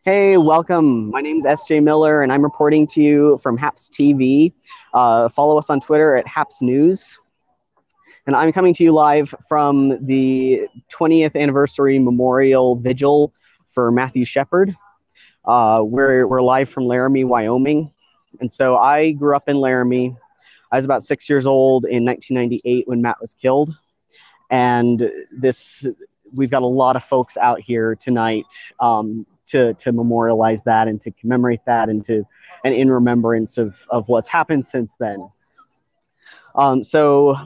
Hey, welcome. My name is SJ Miller, and I'm reporting to you from Happs TV. Follow us on Twitter at Happs News. And I'm coming to you live from the 20th anniversary memorial vigil for Matthew Shepard. We're live from Laramie, Wyoming. And so I grew up in Laramie. I was about 6 years old in 1998 when Matt was killed. And we've got a lot of folks out here tonight to memorialize that and to commemorate that and in remembrance of what's happened since then. So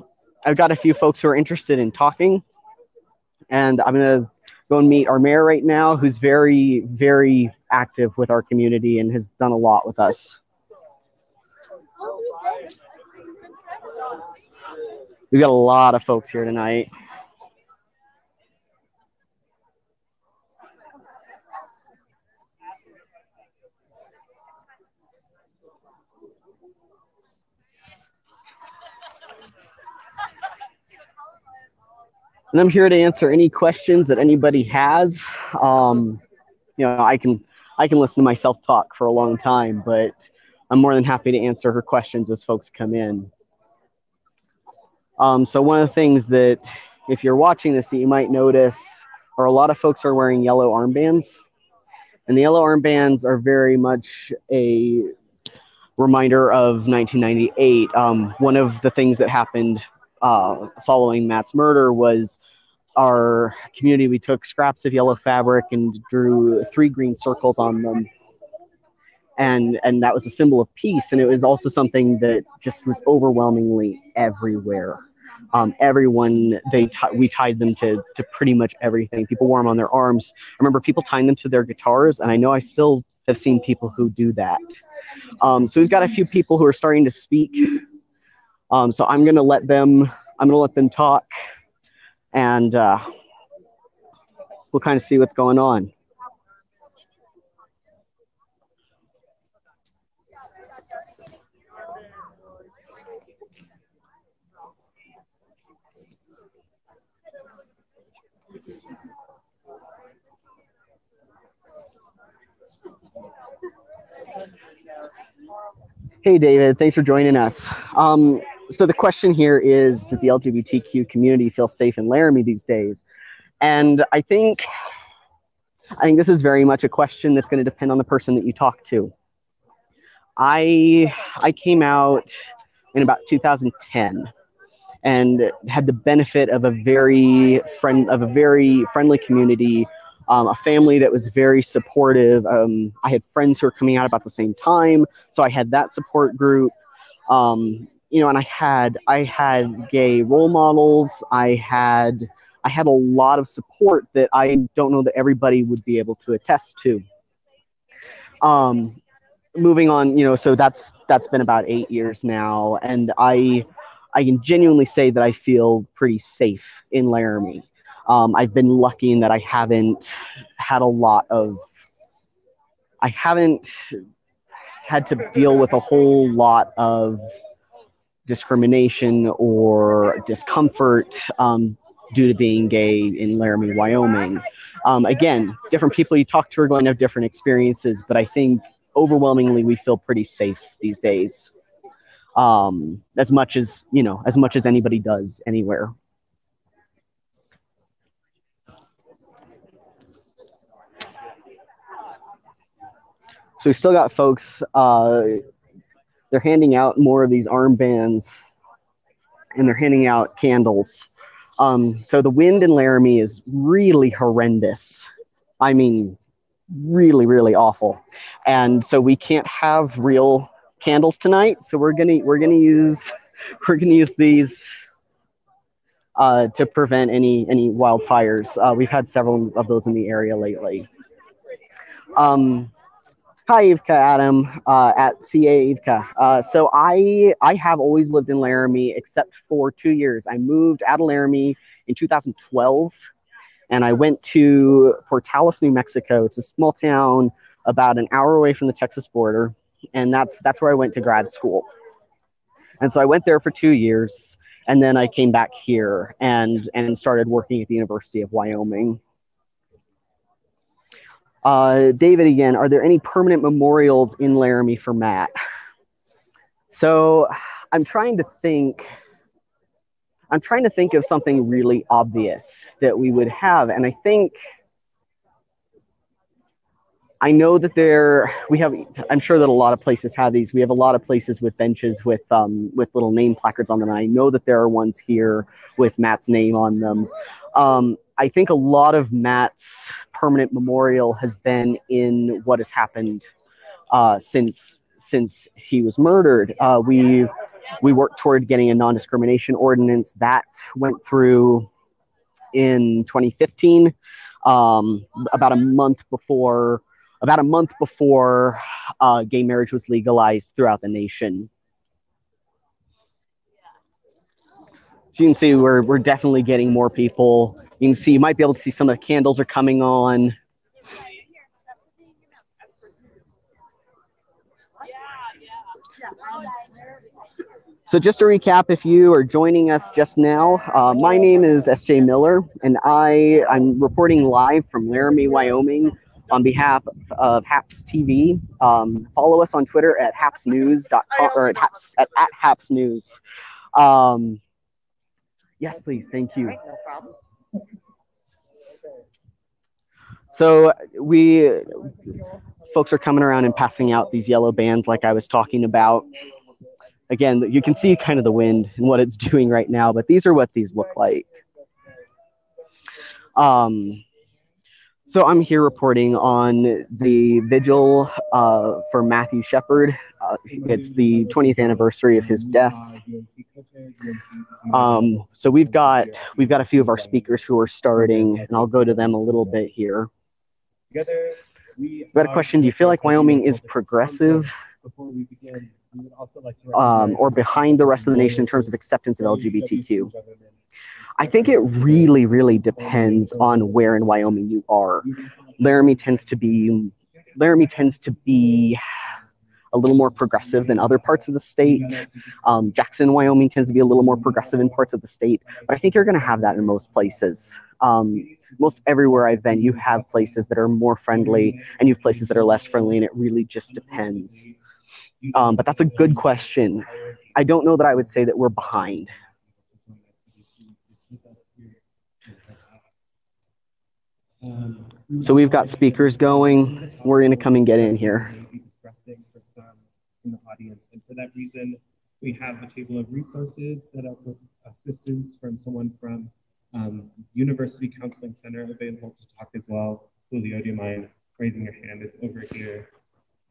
I've got a few folks who are interested in talking, and I'm going to go and meet our mayor right now, who's very, very active with our community and has done a lot with us. We've got a lot of folks here tonight. And I'm here to answer any questions that anybody has. I can listen to myself talk for a long time, but I'm more than happy to answer her questions as folks come in. So one of the things that, if you're watching this, that you might notice are a lot of folks are wearing yellow armbands. And the yellow armbands are very much a reminder of 1998. One of the things that happened following Matt's murder was our community, we took scraps of yellow fabric and drew 3 green circles on them. And that was a symbol of peace. And it was also something that just was overwhelmingly everywhere. Everyone, we tied them to pretty much everything. People wore them on their arms. I remember people tying them to their guitars, and I know I still have seen people who do that. So we've got a few people who are starting to speak. So I'm gonna let them talk, and we'll kind of see what's going on. Hey, David, thanks for joining us. So the question here is, does the LGBTQ community feel safe in Laramie these days? And I think this is very much a question that's going to depend on the person that you talk to. I came out in about 2010 and had the benefit of a very friendly community, a family that was very supportive. I had friends who were coming out about the same time, so I had that support group. And I had gay role models. I had a lot of support that I don't know that everybody would be able to attest to. Moving on, so that's been about 8 years now, and I can genuinely say that I feel pretty safe in Laramie. I've been lucky in that I haven't had to deal with a whole lot of discrimination or discomfort due to being gay in Laramie, Wyoming. Again, different people you talk to are going to have different experiences, but I think overwhelmingly we feel pretty safe these days. As much as anybody does anywhere. So we've still got folks, they're handing out more of these armbands, and they're handing out candles. So the wind in Laramie is really horrendous. I mean, really, really awful. And so we can't have real candles tonight. So we're gonna use these to prevent any wildfires. We've had several of those in the area lately. Hi, Ivka, Adam, at CA Ivka. So I have always lived in Laramie except for 2 years. I moved out of Laramie in 2012, and I went to Portales, New Mexico. It's a small town about an hour away from the Texas border, and that's where I went to grad school. And so I went there for 2 years, and then I came back here and started working at the University of Wyoming. David again, are there any permanent memorials in Laramie for Matt? So I'm trying to think of something really obvious that we would have. And I know that I'm sure that a lot of places have these. We have a lot of places with benches with little name placards on them. And I know that there are ones here with Matt's name on them. I think a lot of Matt's permanent memorial has been in what has happened since he was murdered. We worked toward getting a non-discrimination ordinance that went through in 2015, about a month before gay marriage was legalized throughout the nation. So you can see we're definitely getting more people. You can see, you might be able to see some of the candles are coming on. So just to recap, if you are joining us just now, my name is S.J. Miller, and I'm reporting live from Laramie, Wyoming on behalf of Happs TV. Follow us on Twitter at happsnews.com or at happsnews. Yes, please. Thank you. No problem. So folks are coming around and passing out these yellow bands like I was talking about. Again, you can see kind of the wind and what it's doing right now, but these are what these look like. So I'm here reporting on the vigil for Matthew Shepard. It's the 20th anniversary of his death. So we've got a few of our speakers who are starting, and I'll go to them a little bit here. We've got a question. Do you feel like Wyoming is progressive or behind the rest of the nation in terms of acceptance of LGBTQ? I think it really, really depends on where in Wyoming you are. Laramie tends to be a little more progressive than other parts of the state. Jackson, Wyoming tends to be a little more progressive in parts of the state, but I think you're going to have that in most places. Most everywhere I've been, you have places that are more friendly and you have places that are less friendly, and it really just depends. But that's a good question. I don't know that I would say that we're behind. So we've got speakers going. We're going to come and get in here. In the audience, and for that reason, we have a table of resources set up with assistance from someone from University Counseling Center available to talk as well. Julio, do you mind raising your hand? It's over here.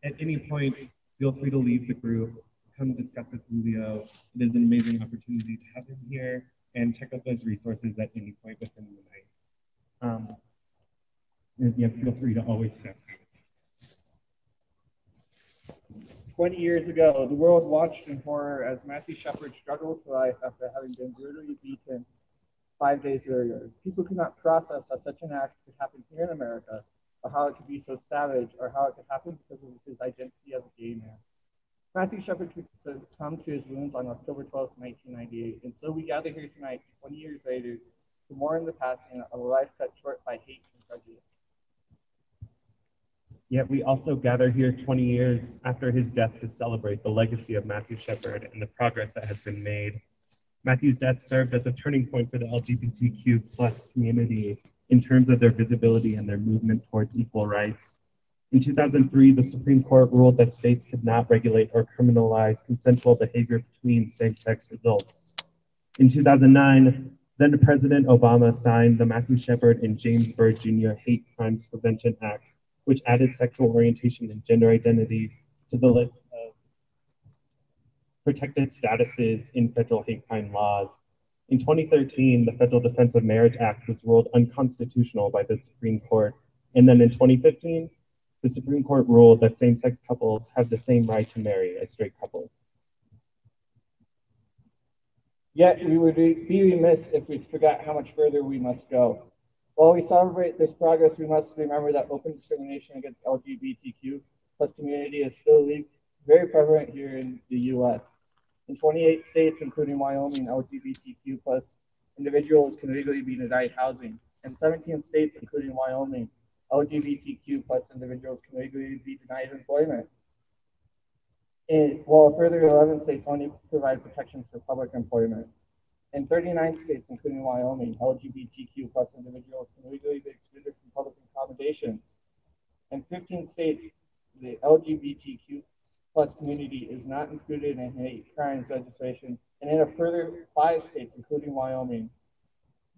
At any point, feel free to leave the group, come discuss with Julio. It is an amazing opportunity to have him here and check out those resources at any point within the night. Yeah, feel free to always check. 20 years ago, the world watched in horror as Matthew Shepard struggled for life after having been brutally beaten 5 days earlier. People could not process how such an act could happen here in America, or how it could be so savage, or how it could happen because of his identity as a gay man. Matthew Shepard succumbed to his wounds on October 12, 1998, and so we gather here tonight, 20 years later, to mourn the passing of a life cut short by hate and prejudice. Yet we also gather here 20 years after his death to celebrate the legacy of Matthew Shepard and the progress that has been made. Matthew's death served as a turning point for the LGBTQ plus community in terms of their visibility and their movement towards equal rights. In 2003, the Supreme Court ruled that states could not regulate or criminalize consensual behavior between same-sex adults. In 2009, then President Obama signed the Matthew Shepard and James Byrd Jr. Hate Crimes Prevention Act, which added sexual orientation and gender identity to the list of protected statuses in federal hate crime laws. In 2013, the Federal Defense of Marriage Act was ruled unconstitutional by the Supreme Court. And then in 2015, the Supreme Court ruled that same-sex couples have the same right to marry as straight couples. Yet we would be remiss if we forgot how much further we must go. While we celebrate this progress, we must remember that open discrimination against LGBTQ plus community is still very prevalent here in the U.S. In 28 states, including Wyoming, LGBTQ plus individuals can legally be denied housing. In 17 states, including Wyoming, LGBTQ plus individuals can legally be denied employment. While further 11 states only provide protections for public employment. In 39 states, including Wyoming, LGBTQ plus individuals can legally be excluded from public accommodations. In 15 states, the LGBTQ plus community is not included in hate crimes legislation, and in a further 5 states, including Wyoming,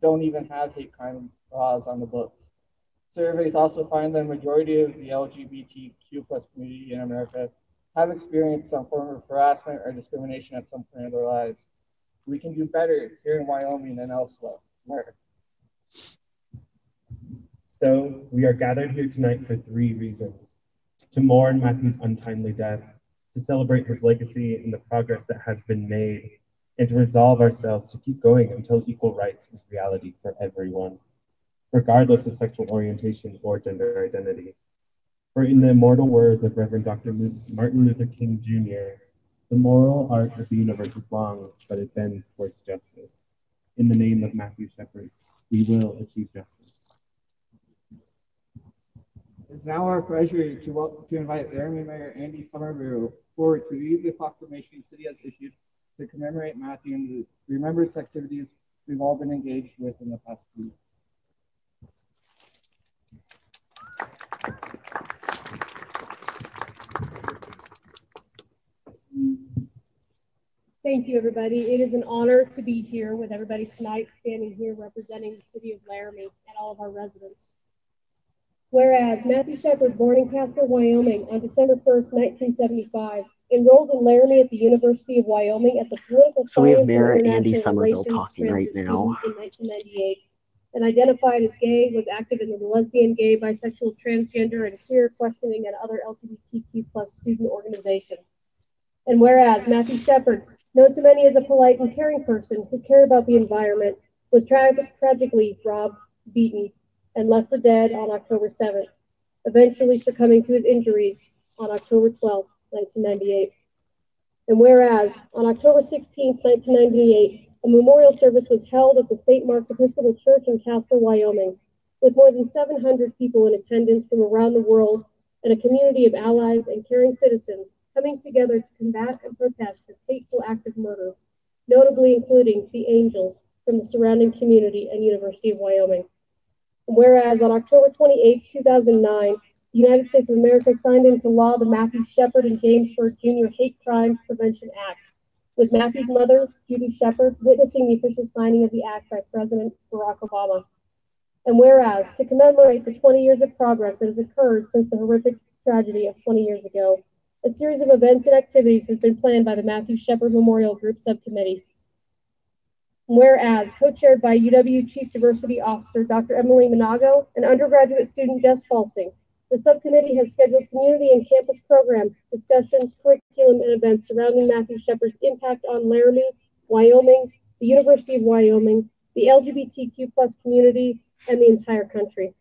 don't even have hate crime laws on the books. Surveys also find that the majority of the LGBTQ plus community in America have experienced some form of harassment or discrimination at some point in their lives. We can do better here in Wyoming and elsewhere. So we are gathered here tonight for 3 reasons: to mourn Matthew's untimely death, to celebrate his legacy and the progress that has been made, and to resolve ourselves to keep going until equal rights is reality for everyone, regardless of sexual orientation or gender identity. For in the immortal words of Reverend Dr. Martin Luther King Jr., the moral arc of the universe is long, but it bends towards justice. In the name of Matthew Shepard, we will achieve justice. It's now our pleasure to invite Laramie Mayor Andy Somerville forward to read the proclamation the city has issued to commemorate Matthew and the remembrance activities we've all been engaged with in the past week. Thank you, everybody. It is an honor to be here with everybody tonight, standing here representing the city of Laramie and all of our residents. Whereas Matthew Shepard, born in Casper, Wyoming on December 1st, 1975, enrolled in Laramie at the University of Wyoming at the Political So we have Science Mayor and Andy International Somerville Relations talking right now. in 1998, and identified as gay, was active in the lesbian, gay, bisexual, transgender, and queer questioning and other LGBTQ plus student organizations. And whereas Matthew Shepard, known to many as a polite and caring person who cared about the environment, was tragically robbed, beaten, and left for dead on October 7th, eventually succumbing to his injuries on October 12th, 1998. And whereas on October 16th, 1998, a memorial service was held at the St. Mark's Episcopal Church in Casper, Wyoming, with more than 700 people in attendance from around the world and a community of allies and caring citizens coming together to combat and protest this hateful act of murder, notably including the Angels from the surrounding community and University of Wyoming. And whereas on October 28, 2009, the United States of America signed into law the Matthew Shepard and James Byrd Jr. Hate Crimes Prevention Act, with Matthew's mother, Judy Shepard, witnessing the official signing of the act by President Barack Obama. And whereas, to commemorate the 20 years of progress that has occurred since the horrific tragedy of 20 years ago, a series of events and activities has been planned by the Matthew Shepard Memorial Group Subcommittee. Whereas, co-chaired by UW Chief Diversity Officer Dr. Emily Monago and undergraduate student Jess Falsing, the subcommittee has scheduled community and campus programs, discussions, curriculum, and events surrounding Matthew Shepard's impact on Laramie, Wyoming, the University of Wyoming, the LGBTQ plus community, and the entire country.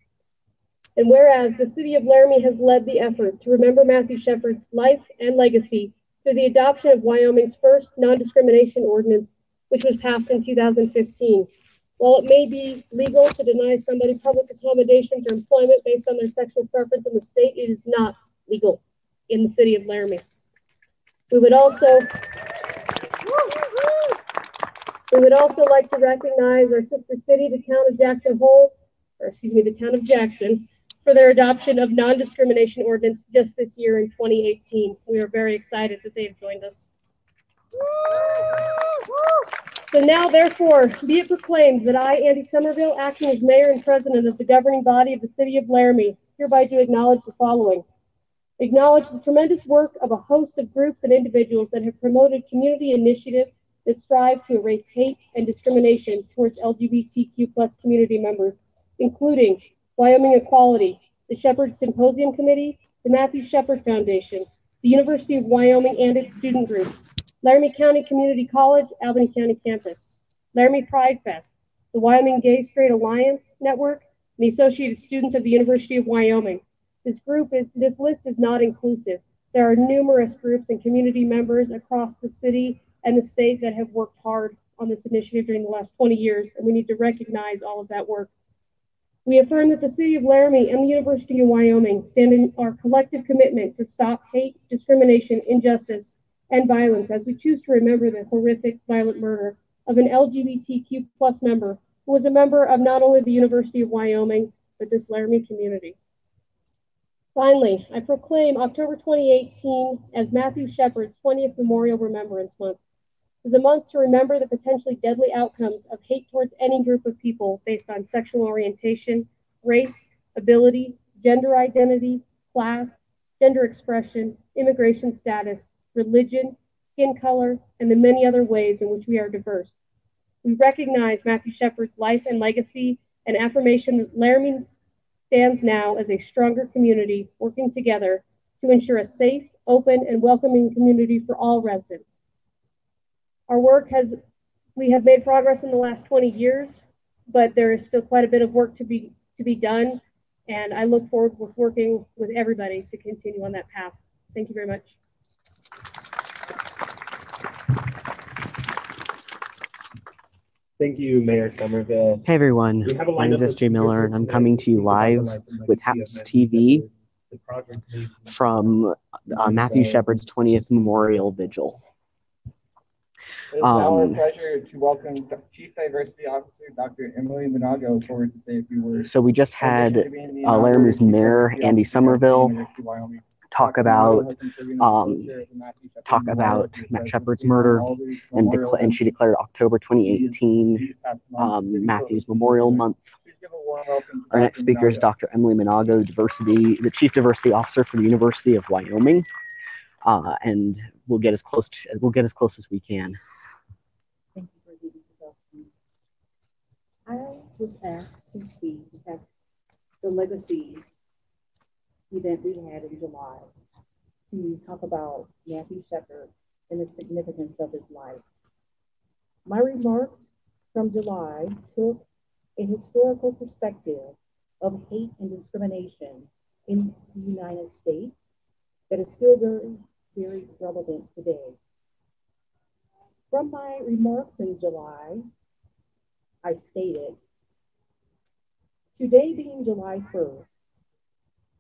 And whereas the city of Laramie has led the effort to remember Matthew Shepard's life and legacy through the adoption of Wyoming's first non-discrimination ordinance, which was passed in 2015. While it may be legal to deny somebody public accommodations or employment based on their sexual preference in the state, it is not legal in the city of Laramie. We would also like to recognize our sister city, the town of the town of Jackson, for their adoption of non-discrimination ordinance just this year in 2018. We are very excited that they have joined us. So now, therefore, be it proclaimed that I, Andy Somerville, acting as mayor and president of the governing body of the city of Laramie, hereby do acknowledge the following. Acknowledge the tremendous work of a host of groups and individuals that have promoted community initiatives that strive to erase hate and discrimination towards LGBTQ plus community members, including Wyoming Equality, the Shepard Symposium Committee, the Matthew Shepard Foundation, the University of Wyoming and its student groups, Laramie County Community College, Albany County Campus, Laramie Pride Fest, the Wyoming Gay Straight Alliance Network, and the Associated Students of the University of Wyoming. This list is not inclusive. There are numerous groups and community members across the city and the state that have worked hard on this initiative during the last 20 years, and we need to recognize all of that work. We affirm that the City of Laramie and the University of Wyoming stand in our collective commitment to stop hate, discrimination, injustice, and violence as we choose to remember the horrific violent murder of an LGBTQ plus member who was a member of not only the University of Wyoming, but this Laramie community. Finally, I proclaim October 2018 as Matthew Shepard's 20th Memorial Remembrance Month. It is a month to remember the potentially deadly outcomes of hate towards any group of people based on sexual orientation, race, ability, gender identity, class, gender expression, immigration status, religion, skin color, and the many other ways in which we are diverse. We recognize Matthew Shepard's life and legacy and affirmation that Laramie stands now as a stronger community working together to ensure a safe, open, and welcoming community for all residents. We have made progress in the last 20 years, but there is still quite a bit of work to be done, and I look forward to working with everybody to continue on that path. Thank you very much. Thank you, Mayor Somerville. Hey everyone, my name is S.J. Miller, and I'm coming to you live with Happs TV from Matthew Shepard's 20th Memorial Vigil. It is now our pleasure to welcome Chief Diversity Officer Dr. Emily Minago forward to say a few words. So we just had Laramie's Mayor, Andy Somerville, talk about Matt Shepard's murder, and she declared October 2018 Matthew's Memorial Month. Our next speaker is Dr. Emily Minago, the Chief Diversity Officer for the University of Wyoming, and we'll get as close as we can. Thank you for the introduction. I was asked to speak at the legacy event we had in July to talk about Matthew Shepard and the significance of his life. My remarks from July took a historical perspective of hate and discrimination in the United States that is still very, very relevant today. From my remarks in July, I stated, today being July 1st,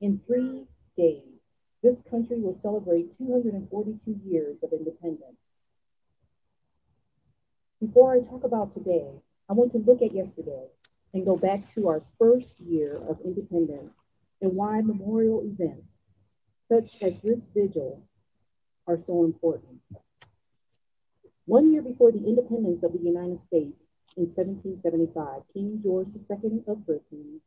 in 3 days, this country will celebrate 242 years of independence. Before I talk about today, I want to look at yesterday and go back to our first year of independence and why memorial events such as this vigil are so important. 1 year before the independence of the United States in 1775, King George II of Britain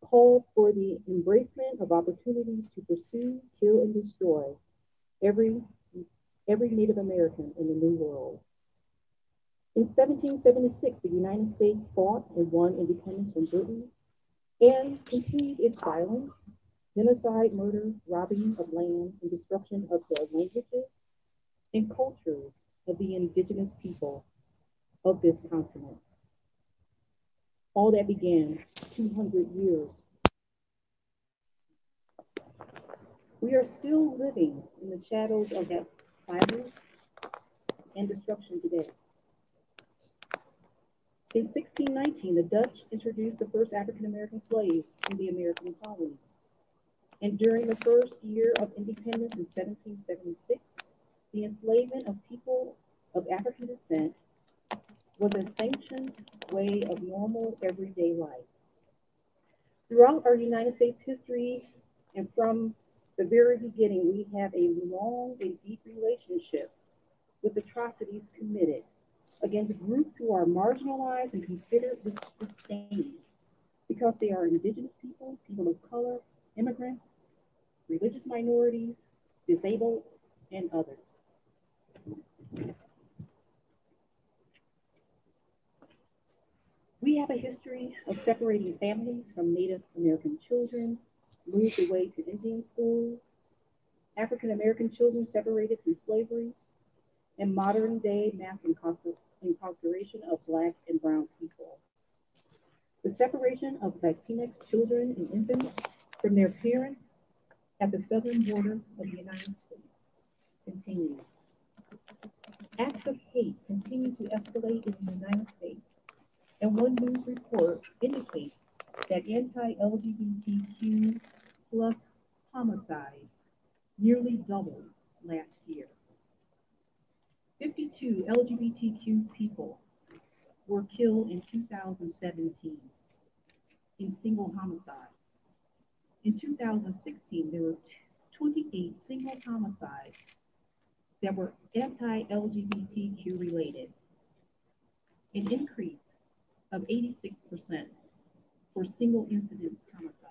called for the embracement of opportunities to pursue, kill, and destroy every Native American in the New World. In 1776, the United States fought and won independence from Britain and continued its violence, genocide, murder, robbing of land, and destruction of the languages and cultures of the indigenous people of this continent. All that began 200 years. We are still living in the shadows of that violence and destruction today. In 1619, the Dutch introduced the first African-American slaves to the American colonies. And during the first year of independence in 1776, the enslavement of people of African descent was a sanctioned way of normal everyday life. Throughout our United States history and from the very beginning, we have a long and deep relationship with atrocities committed against groups who are marginalized and considered with disdain because they are indigenous people, people of color, immigrants, religious minorities, disabled, and others. We have a history of separating families from Native American children, moved away to Indian schools, African American children separated through slavery, and modern day mass incarceration of Black and Brown people. The separation of Latinx children and infants from their parents at the southern border of the United States continues. Acts of hate continue to escalate in the United States, and one news report indicates that anti-LGBTQ plus homicides nearly doubled last year. 52 LGBTQ people were killed in 2017 in single homicides. In 2016, there were 28 single homicides that were anti-LGBTQ related, an increase of 86% for single incident homicides.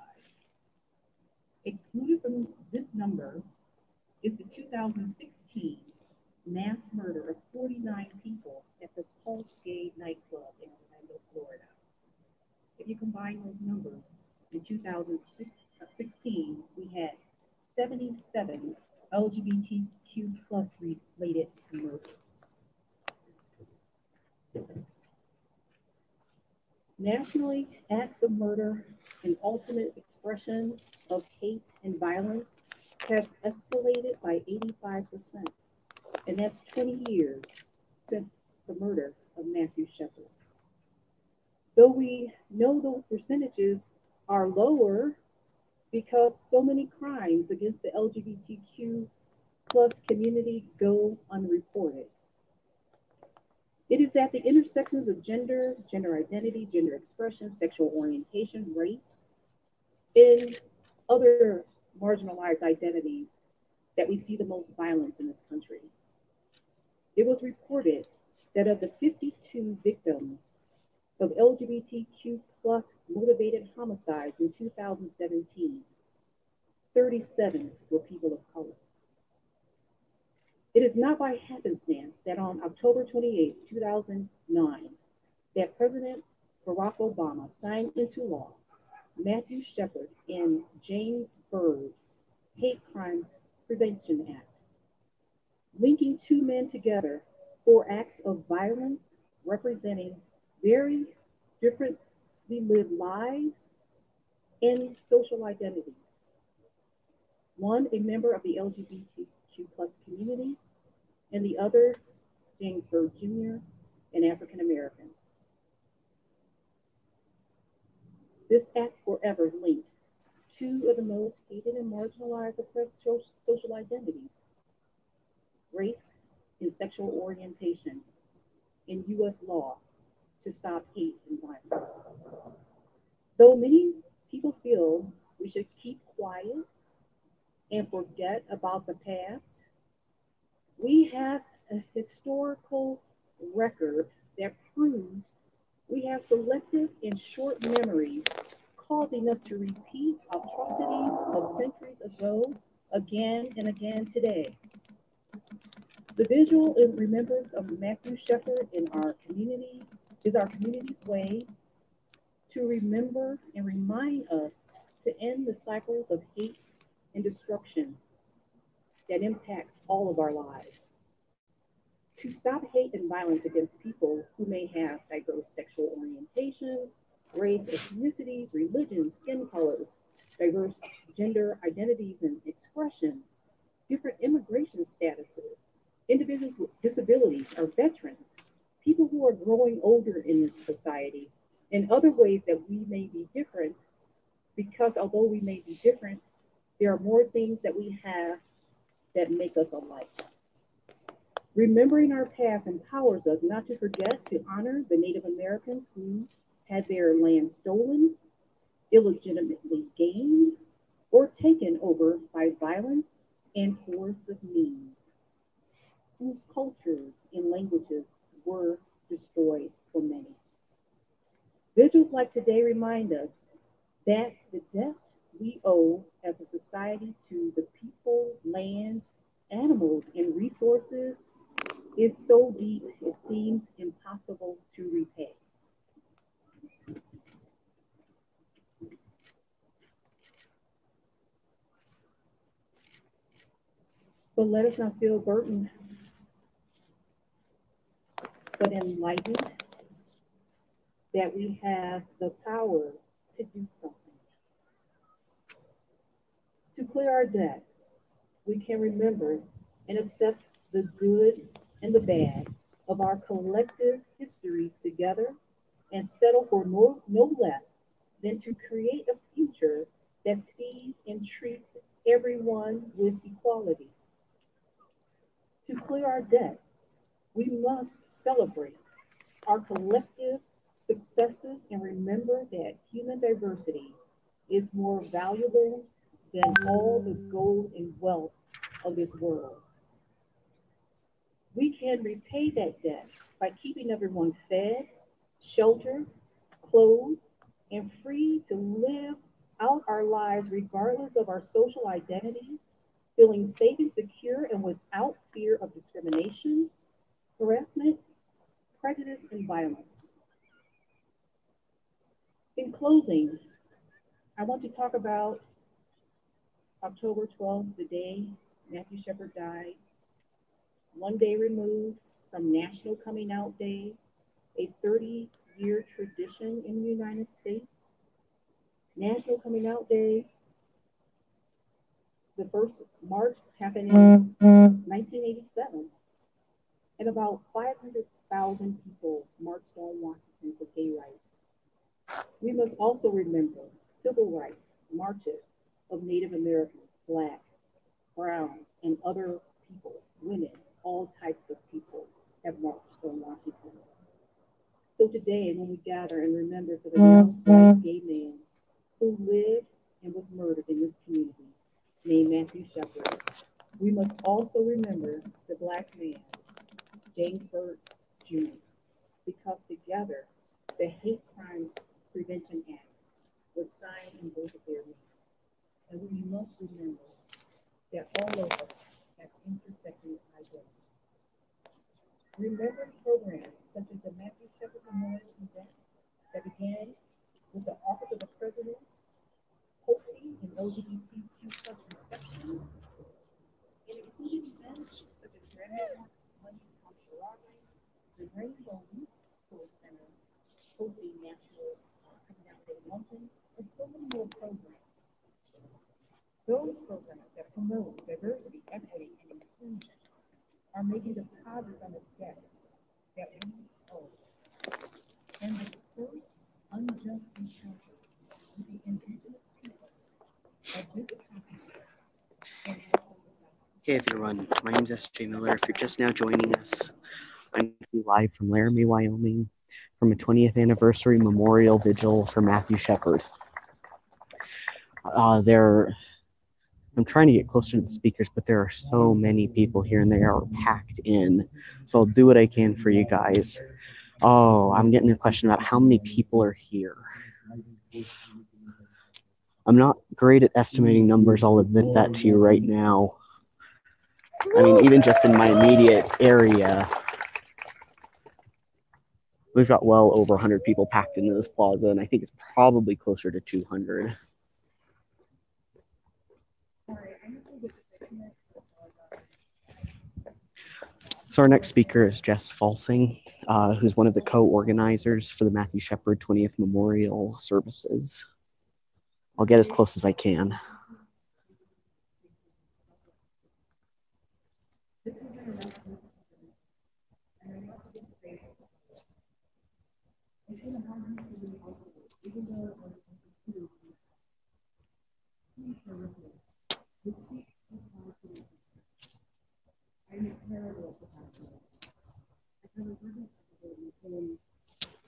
Excluded from this number is the 2016 mass murder of 49 people at the Pulse Gay nightclub in Orlando, Florida. If you combine those numbers, in 2016, we had 77 LGBTQ plus related murders. Nationally, acts of murder, an ultimate expression of hate and violence, has escalated by 85%. And that's 20 years since the murder of Matthew Shepard. Though we know those percentages are lower because so many crimes against the LGBTQ plus community go unreported. It is at the intersections of gender, gender identity, gender expression, sexual orientation, race, and other marginalized identities that we see the most violence in this country. It was reported that of the 52 victims of LGBTQ plus motivated homicides in 2017, 37 were people of color. It is not by happenstance that on October 28, 2009, that President Barack Obama signed into law Matthew Shepard and James Byrd's Hate Crimes Prevention Act, linking two men together for acts of violence representing very differently lived lives and social identities. One, a member of the LGBTQ plus community, and the other, James Byrd Jr., an African American. This act forever linked two of the most hated and marginalized oppressed social identities, race and sexual orientation, in U.S. law to stop hate and violence. Though many people feel we should keep quiet and forget about the past, we have a historical record that proves we have selective and short memories, causing us to repeat atrocities of centuries ago again and again today. The vigil in remembrance of Matthew Shepard in our community is our community's way to remember and remind us to end the cycles of hate and destruction that impact all of our lives. To stop hate and violence against people who may have diverse sexual orientations, race, ethnicities, religions, skin colors, diverse gender identities and expressions, different immigration statuses, individuals with disabilities or veterans, people who are growing older in this society, and other ways that we may be different, because although we may be different, there are more things that we have that make us alike. Remembering our past empowers us not to forget to honor the Native Americans who had their land stolen, illegitimately gained, or taken over by violence and coercive means, whose cultures and languages were destroyed for many. Vigils like today remind us that the debt we owe as a society to the people, lands, animals, and resources is so deep it seems impossible to repay. But let us not feel burdened, but enlightened that we have the power to do something. To clear our debt, we can remember and accept the good and the bad of our collective histories together and settle for no less than to create a future that sees and treats everyone with equality. To clear our debt, we must celebrate our collective successes and remember that human diversity is more valuable than all the gold and wealth of this world. We can repay that debt by keeping everyone fed, sheltered, clothed, and free to live out our lives regardless of our social identities, feeling safe and secure and without fear of discrimination, harassment, prejudice, and violence. In closing, I want to talk about October 12th, the day Matthew Shepard died, one day removed from National Coming Out Day, a 30-year tradition in the United States. National Coming Out Day, the first march happened in 1987, and about 500,000 people marched on Washington for gay rights. We must also remember civil rights marches of Native Americans, Black, brown, and other people, women, all types of people have marched on Washington. So today, when we gather and remember for the young Black gay man who lived and was murdered in this community, named Matthew Shepard, we must also remember the Black man, James Byrd Jr., because together, the Hate Crimes Prevention Act was signed in both of their names. And we must remember that all of us have intersecting identities. Remember programs such as the Matthew Shepard Memorial event that began with the Office of the President hosting an LGBTQ reception, and including events such as Grammy Money Conservatory, the Rainbow Youth Sports Center hosting National Coming Out Day Luncheon, and so many more programs. Those programs that promote diversity, equity, and inclusion are making deposits on the debt that we owe. And the first unjust encounter with the indigenous people of this country. Hey everyone, my name is S.J. Miller. If you're just now joining us, I'm live from Laramie, Wyoming, from a 20th anniversary memorial vigil for Matthew Shepard. I'm trying to get closer to the speakers, but there are so many people here and they are packed in. So I'll do what I can for you guys. Oh, I'm getting a question about how many people are here. I'm not great at estimating numbers, I'll admit that to you right now. I mean, even just in my immediate area, we've got well over 100 people packed into this plaza, and I think it's probably closer to 200. So our next speaker is Jess Falsing, who's one of the co-organizers for the Matthew Shepard 20th Memorial Services. I'll get as close as I can.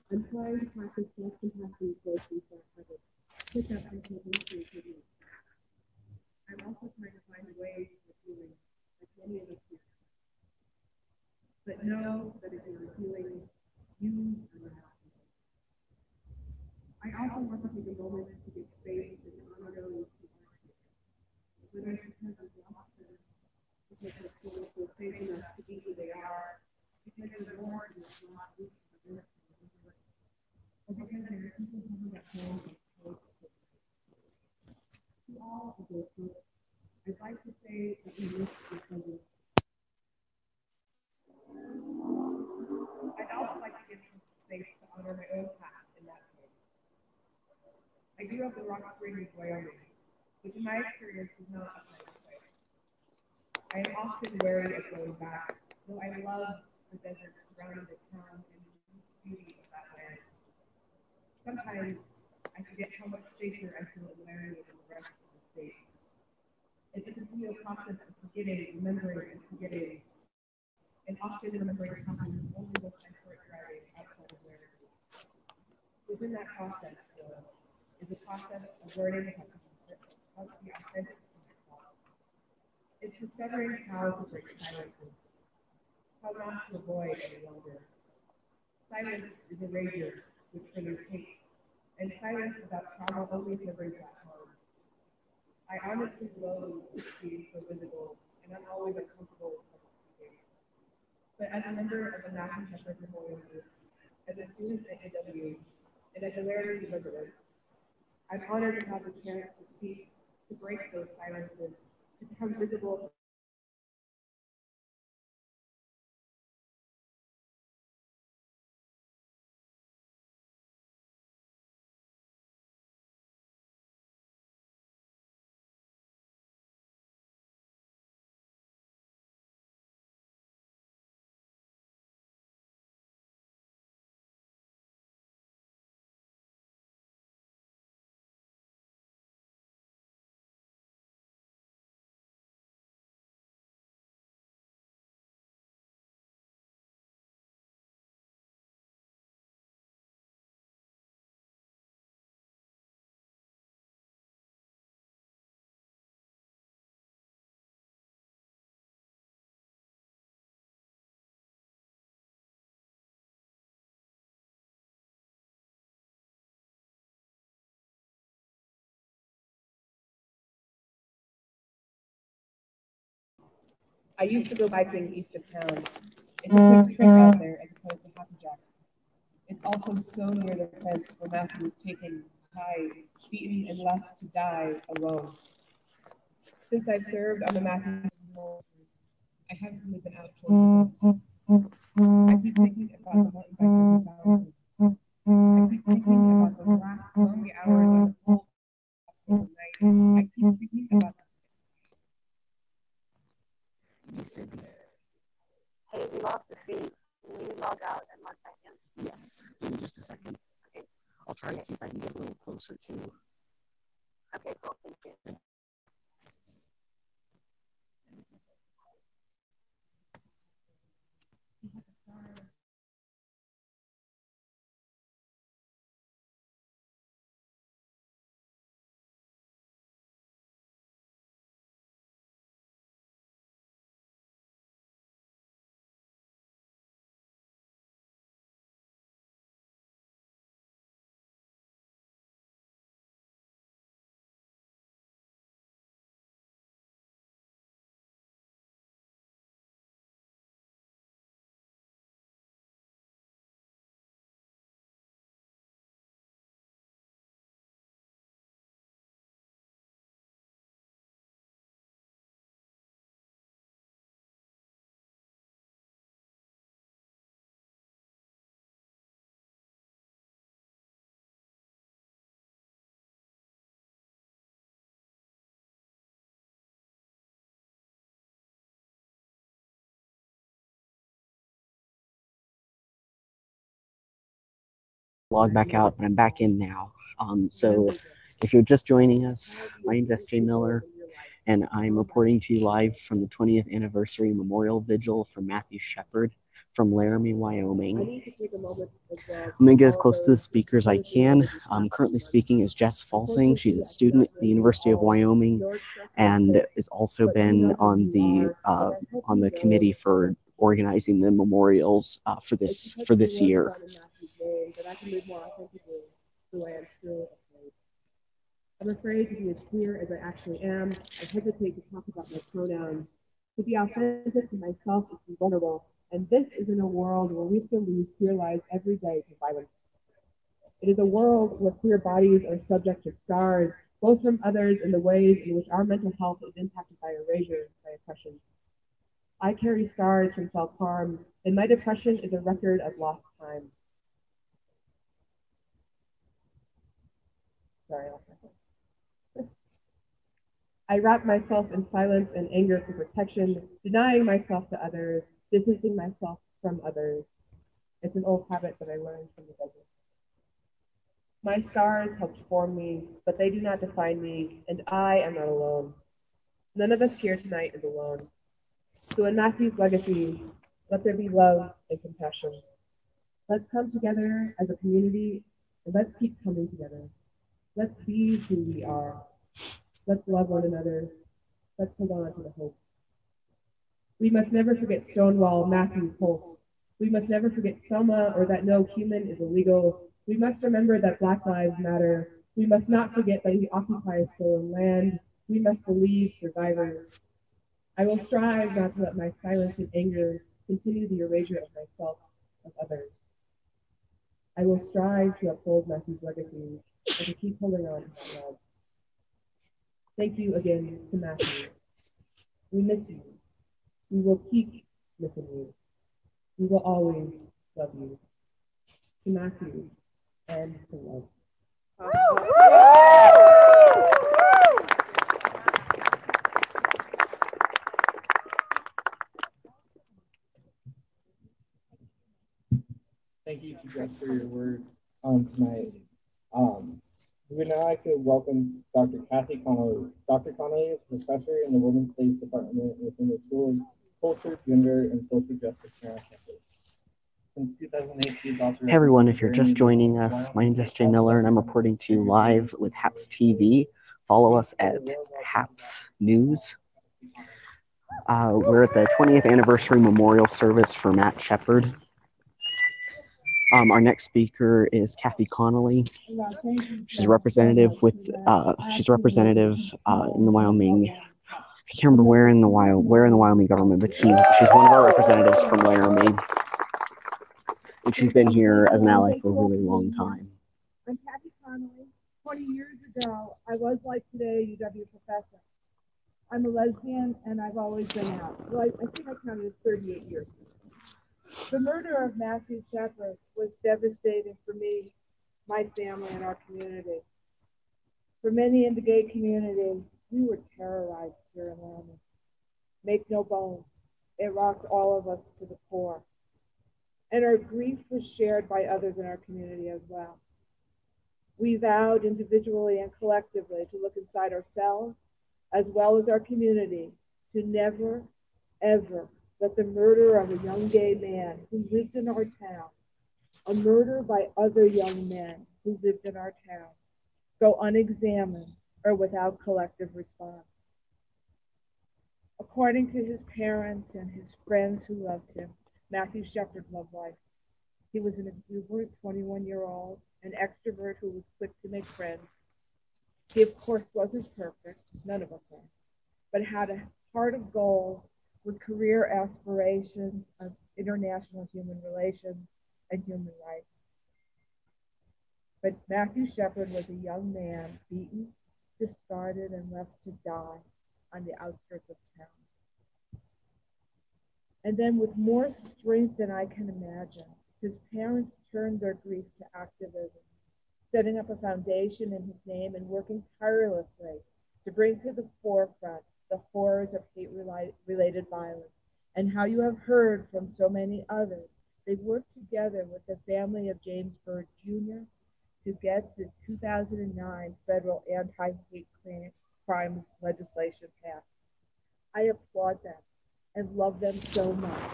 I'm trying to practice self-compassion closely for others. Pick up and take into account. I'm also trying to find ways of healing, like many of us do. But know that if you're healing, you are not. I also want to take a moment to give space and honor those who are here. Whether it's because of lost them, because their souls were safe enough to be who they are, because they're born in this lost group of events, or because there are people who have home and close to all of those groups, I'd like to say that we miss your presence. I'd also like to give some space to honor my own past in that case. I grew up in Rock Springs, Wyoming, which in my experience is not a nice place. I am often wary of going back, though I love the desert surrounding the town and the beauty of that land. Sometimes I forget how much safer I feel in Laramie than the rest of the state. It's a continual process of forgetting, remembering, and forgetting. And often remembering happens only once I start driving outside of Laramie. Within that process, though, is a process of learning how to be authentic to myself. It's discovering how to break silences, how not to avoid any longer. Silence is a rager, which brings hate, and silence about trauma only brings that harm. I honestly loathe being so visible, and I'm always uncomfortable with public speaking. But as a member of the Matthew Shepard Memorial Group, as a student at AW, and as a Laramie resident, I'm honored to have the chance to speak, to break those silences, to become visible. I used to go biking east of town. It's a quick trip out there as opposed to Happy Jack. It's also so near the fence where Matthew was taken, tied, beaten, and left to die alone. Since I've served on the Matthew, I haven't really been out towards the fence. I keep thinking about the mountain bikers who found me. I keep thinking about the long hours on the cold night. I keep thinking about Hey, we lost the feed. Can you log out and log back in? Yes, give me just a second. Okay. I'll try and see if I can get a little closer to. Okay, cool. Thank you. Log back out, but I'm back in now. So if you're just joining us, my name's S.J. Miller, and I'm reporting to you live from the 20th anniversary memorial vigil for Matthew Shepard from Laramie, Wyoming. I'm going to get as close to the speaker as I can. Currently speaking is Jess Falsing. She's a student at the University of Wyoming and has also been on the committee for organizing the memorials for this year. I'm afraid to be as clear as I actually am. I hesitate to talk about my pronouns. To be authentic to myself is to be vulnerable. And this is in a world where we still lose queer lives every day to violence. It is a world where queer bodies are subject to scars, both from others and the ways in which our mental health is impacted by erasure, by oppression. I carry scars from self-harm, and my depression is a record of lost time. Sorry, I wrap myself in silence and anger for protection, denying myself to others, distancing myself from others. It's an old habit that I learned from the desert. My scars helped form me, but they do not define me, and I am not alone. None of us here tonight is alone. So in Matthew's legacy, let there be love and compassion. Let's come together as a community, and let's keep coming together. Let's be who we are. Let's love one another. Let's hold on to the hope. We must never forget Stonewall Matthew Pulse. We must never forget Selma or that no human is illegal. We must remember that Black Lives Matter. We must not forget that we occupy a stolen land. We must believe survivors. I will strive not to let my silence and anger continue the erasure of myself, of others. I will strive to uphold Matthew's legacy and to keep holding on to that love. Thank you again to Matthew. We miss you. We will keep missing you. We will always love you. To Matthew and to love. Thank you to Jeff for your words tonight. We would now like to welcome Dr. Kathy Connolly. Dr. Connolly is a professor in the Women's Studies Department within the School of Culture, Gender, and Social Justice here on campus. Since 2008, she's also Hey everyone, if you're just joining us, my name is SJ Miller and I'm reporting to you live with Happs TV. Follow us at Happs News. We're at the 20th anniversary memorial service for Matt Shepard. Our next speaker is Kathy Connolly. She's a representative with in the Wyoming. I can't remember where in the Wyoming government, but she's one of our representatives from Laramie, and she's been here as an ally for a really long time. I'm Kathy Connolly. 20 years ago, I was like today a UW professor. I'm a lesbian, and I've always been out. Well, I think I counted 38 years. The murder of Matthew Shepard was devastating for me, my family, and our community. For many in the gay community, we were terrorized here in Laramie. Make no bones, it rocked all of us to the core. And our grief was shared by others in our community as well. We vowed individually and collectively to look inside ourselves, as well as our community, to never, ever let the murder of a young gay man who lived in our town, a murder by other young men who lived in our town, go unexamined or without collective response. According to his parents and his friends who loved him, Matthew Shepard loved life. He was an exuberant 21-year-old, an extrovert who was quick to make friends. He, of course, wasn't perfect, none of us are, but had a heart of gold with career aspirations of international human relations and human rights. But Matthew Shepard was a young man beaten, discarded, and left to die on the outskirts of town. And then with more strength than I can imagine, his parents turned their grief to activism, setting up a foundation in his name and working tirelessly to bring to the forefront the horrors of hate-related violence. And how you have heard from so many others, they've worked together with the family of James Byrd Jr. to get the 2009 federal anti-hate crimes legislation passed. I applaud them and love them so much.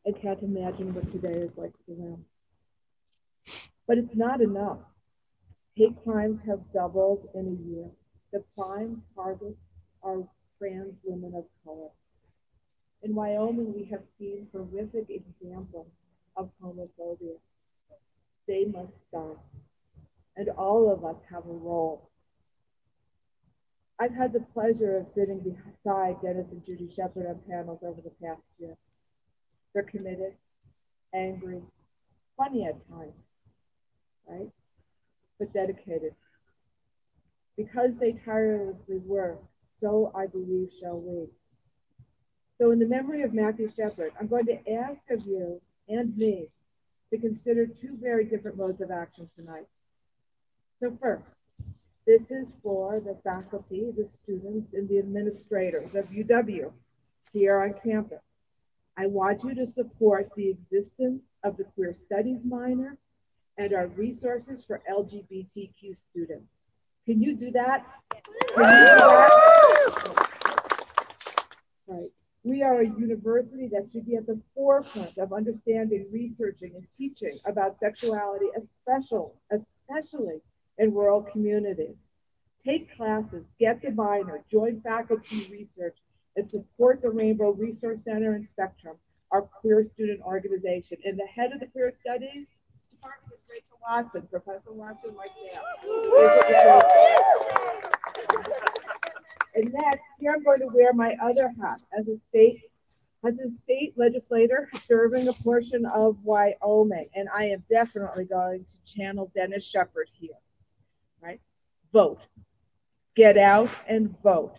I can't imagine what today is like for them. But it's not enough. Hate crimes have doubled in a year. The prime targets are trans women of color. In Wyoming, we have seen horrific examples of homophobia. They must stop. And all of us have a role. I've had the pleasure of sitting beside Dennis and Judy Shepard on panels over the past year. They're committed, angry, funny at times, right? But dedicated. Because they tirelessly work, so I believe shall we. So in the memory of Matthew Shepard, I'm going to ask of you and me to consider two very different modes of action tonight. So first, this is for the faculty, the students, and the administrators of UW here on campus. I want you to support the existence of the Queer Studies minor and our resources for LGBTQ students. Can you do that? Can you do that? Right. We are a university that should be at the forefront of understanding, researching, and teaching about sexuality, especially in rural communities. Take classes, get the minor, join faculty research, and support the Rainbow Resource Center and Spectrum, our queer student organization. And the head of the Queer Studies Department is Rachel Watson, Professor Watson, right there. And next, here I'm going to wear my other hat as a state legislator serving a portion of Wyoming. And I am definitely going to channel Dennis Shepard here, right? Vote. Get out and vote.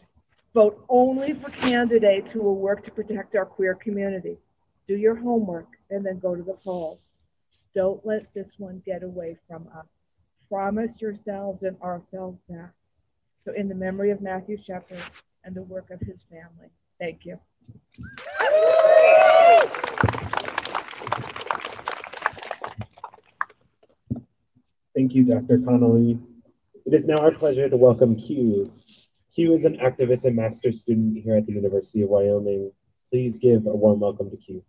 Vote only for candidates who will work to protect our queer community. Do your homework and then go to the polls. Don't let this one get away from us. Promise yourselves and ourselves that. So in the memory of Matthew Shepard and the work of his family, thank you. Thank you, Dr. Connolly. It is now our pleasure to welcome Q. Q is an activist and master's student here at the University of Wyoming. Please give a warm welcome to Q.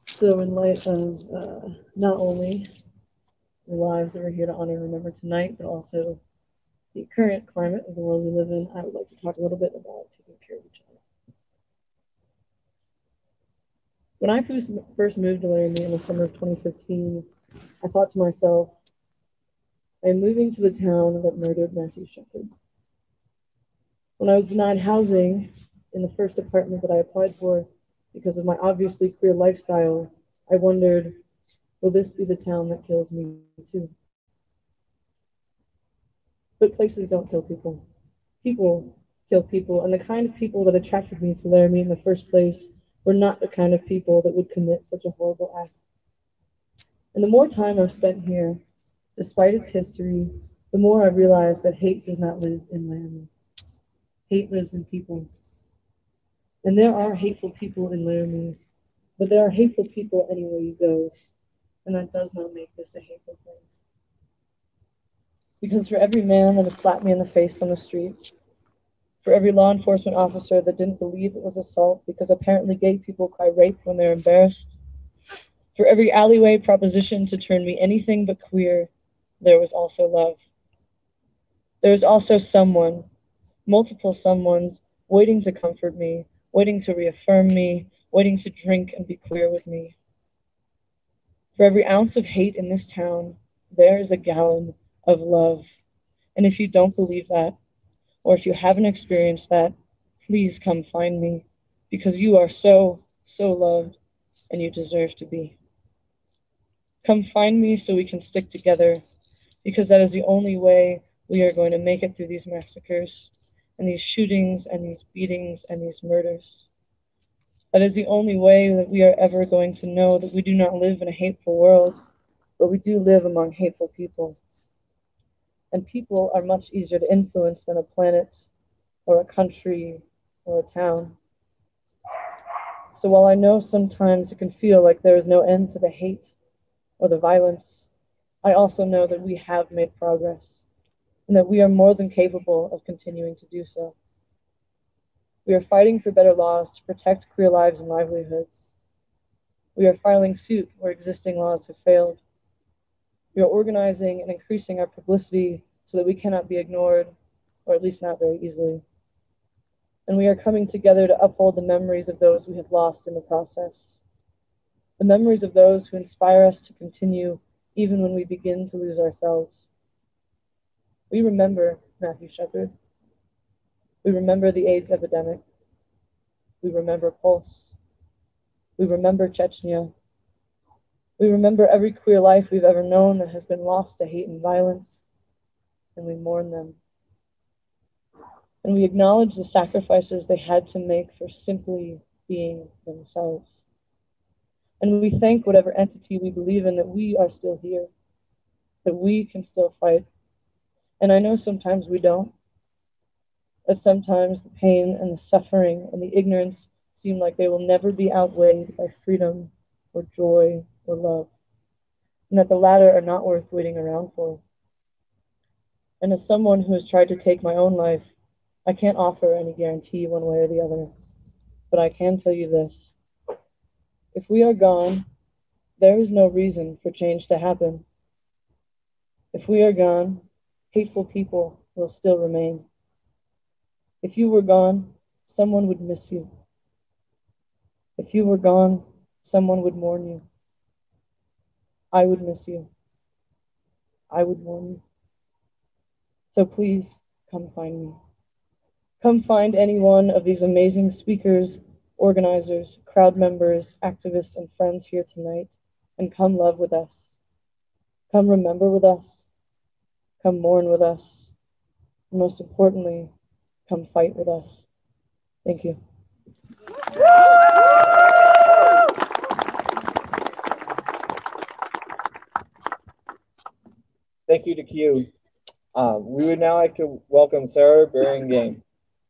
So in light of not only the lives that we're here to honor and remember tonight, but also the current climate of the world we live in, I would like to talk a little bit about taking care of each other. When I first moved to Laramie in the summer of 2015, I thought to myself, I am moving to the town that murdered Matthew Shepard. When I was denied housing in the first apartment that I applied for because of my obviously queer lifestyle, I wondered, will this be the town that kills me too? But places don't kill people. People kill people, and the kind of people that attracted me to Laramie in the first place were not the kind of people that would commit such a horrible act. And the more time I've spent here, despite its history, the more I realize that hate does not live in Laramie. Hate lives in people. And there are hateful people in Laramie, but there are hateful people anywhere you go, and that does not make this a hateful place. Because for every man that has slapped me in the face on the street, for every law enforcement officer that didn't believe it was assault because apparently gay people cry rape when they're embarrassed, for every alleyway proposition to turn me anything but queer, there was also love. There was also someone, multiple someones, waiting to comfort me, waiting to reaffirm me, waiting to drink and be queer with me. For every ounce of hate in this town, there is a gallon of love. And if you don't believe that, or if you haven't experienced that, please come find me, because you are so, so loved, and you deserve to be. Come find me so we can stick together, because that is the only way we are going to make it through these massacres, and these shootings, and these beatings, and these murders. That is the only way that we are ever going to know that we do not live in a hateful world, but we do live among hateful people. And people are much easier to influence than a planet, or a country, or a town. So while I know sometimes it can feel like there is no end to the hate or the violence, I also know that we have made progress, and that we are more than capable of continuing to do so. We are fighting for better laws to protect queer lives and livelihoods. We are filing suit where existing laws have failed. We are organizing and increasing our publicity so that we cannot be ignored, or at least not very easily. And we are coming together to uphold the memories of those we have lost in the process. The memories of those who inspire us to continue even when we begin to lose ourselves. We remember Matthew Shepard. We remember the AIDS epidemic. We remember Pulse. We remember Chechnya. We remember every queer life we've ever known that has been lost to hate and violence, and we mourn them. And we acknowledge the sacrifices they had to make for simply being themselves. And we thank whatever entity we believe in that we are still here, that we can still fight. And I know sometimes we don't. that sometimes the pain and the suffering and the ignorance seem like they will never be outweighed by freedom or joy or love, and that the latter are not worth waiting around for. And as someone who has tried to take my own life, I can't offer any guarantee one way or the other, but I can tell you this. If we are gone, there is no reason for change to happen. If we are gone, hateful people will still remain. If you were gone, someone would miss you. If you were gone, someone would mourn you. I would miss you. I would mourn you. So please, come find me. Come find any one of these amazing speakers, organizers, crowd members, activists, and friends here tonight, and come love with us. Come remember with us. Come mourn with us. And most importantly, come fight with us. Thank you. Thank you to Q. We would now like to welcome Sarah Burlingame.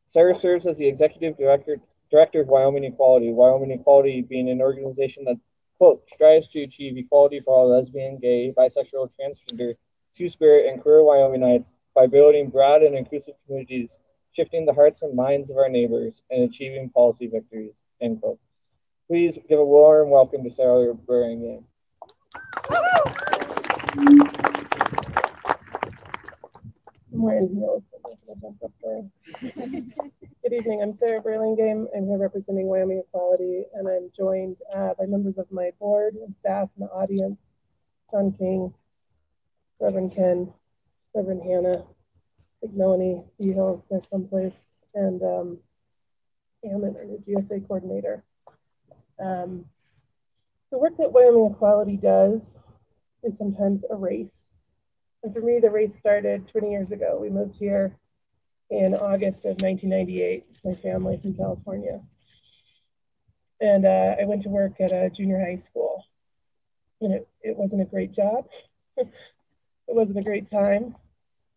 Sarah serves as the Executive Director of Wyoming Equality, Wyoming Equality being an organization that, quote, strives to achieve equality for all lesbian, gay, bisexual, transgender, two-spirit, and queer Wyomingites by building broad and inclusive communities, shifting the hearts and minds of our neighbors, and achieving policy victories, end quote. Please give a warm welcome to Sarah Burlingame. I'm wearing heels. Good evening, I'm Sarah Burlingame. I'm here representing Wyoming Equality, and I'm joined by members of my board and staff in the audience, John King, Reverend Ken, Reverend Hannah, I think Melanie Beehills there someplace, and Ammon, our new GSA coordinator. The work that Wyoming Equality does is sometimes a race. And for me, the race started 20 years ago. We moved here in August of 1998, my family from California. And I went to work at a junior high school. And it wasn't a great job. It wasn't a great time.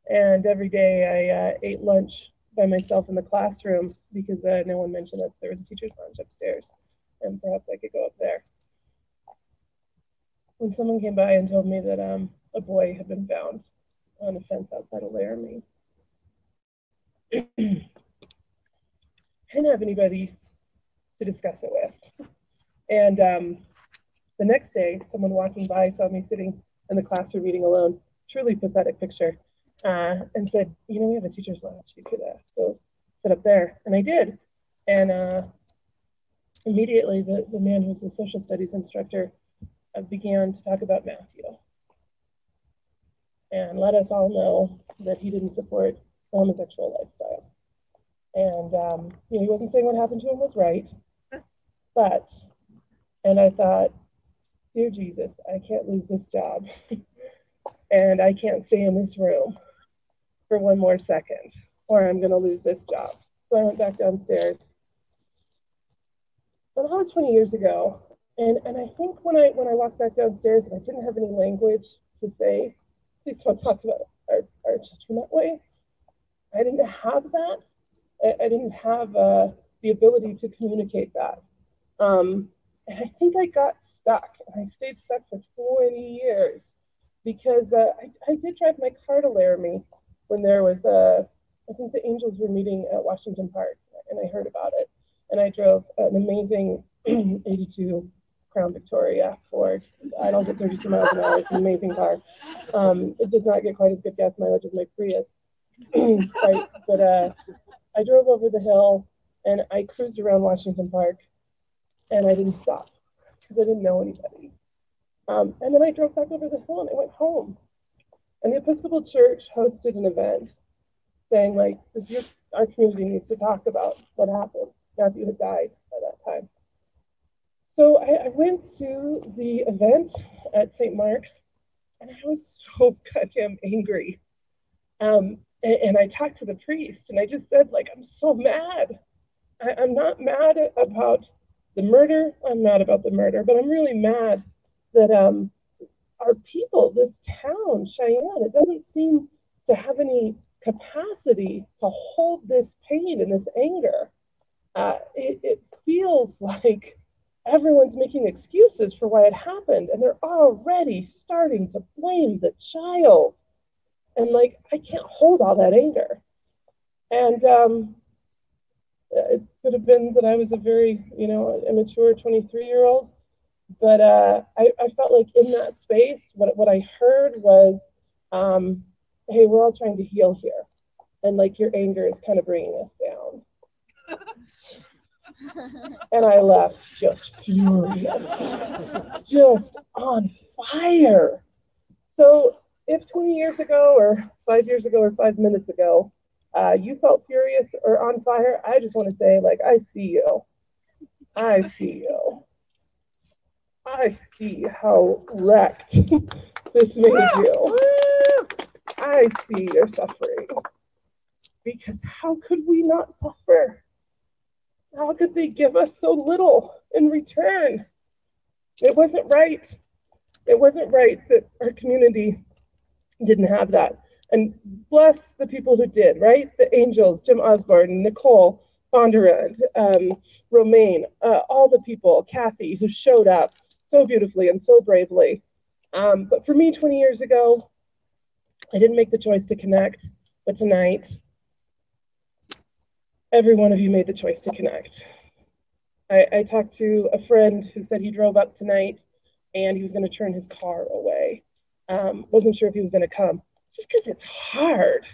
And every day I ate lunch by myself in the classroom because no one mentioned that there was a teacher's lounge upstairs. And perhaps I could go up there. When someone came by and told me that a boy had been found on a fence outside of Laramie, I didn't have anybody to discuss it with. And the next day, someone walking by saw me sitting in the classroom eating alone, truly pathetic picture, and said, you know, we have a teacher's lounge. You could go sit up there. And I did. And immediately, the man who was a social studies instructor began to talk about Matthew and let us all know that he didn't support the homosexual lifestyle. And you know, he wasn't saying what happened to him was right, but, and I thought, dear Jesus, I can't lose this job, and I can't stay in this room for one more second, or I'm gonna lose this job. So I went back downstairs. But that was 20 years ago. And I think when I walked back downstairs and I didn't have any language to say, please don't talk about our judgment that way, I didn't have that. I didn't have the ability to communicate that. And I think I got stuck. And I stayed stuck for 20 years because I did drive my car to Laramie when there was, I think the Angels were meeting at Washington Park, and I heard about it. And I drove an amazing 82 Crown Victoria Ford. I don't get 32 miles an hour. It's an amazing car. It does not get quite as good gas mileage as my Prius. But I drove over the hill and I cruised around Washington Park and I didn't stop because I didn't know anybody. And then I drove back over the hill and I went home. And the Episcopal Church hosted an event saying, like, our community needs to talk about what happened. Matthew had died by that time. So I went to the event at St. Mark's, and I was so goddamn angry. And I talked to the priest, and I just said, like, I'm so mad. I'm not mad about the murder. I'm mad about the murder, but I'm really mad that our people, this town, Cheyenne, it doesn't seem to have any capacity to hold this pain and this anger. It feels like everyone's making excuses for why it happened, and they're already starting to blame the child. And like, I can't hold all that anger. And it could have been that I was a very, immature 23-year-old, but I felt like in that space, what I heard was, hey, we're all trying to heal here, and like your anger is kind of bringing us down. And I left just furious, just on fire. So if 20 years ago or 5 years ago or 5 minutes ago, you felt furious or on fire, I just want to say, like, I see you. I see you. I see how wrecked this made you. I see your suffering. Because how could we not suffer? How could they give us so little in return? It wasn't right. It wasn't right that our community didn't have that. And bless the people who did, right? The angels, Jim Osborne, Nicole Bondurant, Romaine, all the people, Kathy, who showed up so beautifully and so bravely. But for me, 20 years ago, I didn't make the choice to connect, but tonight, every one of you made the choice to connect. I talked to a friend who said he drove up tonight and he was going to turn his car away. Wasn't sure if he was going to come, just because it's hard.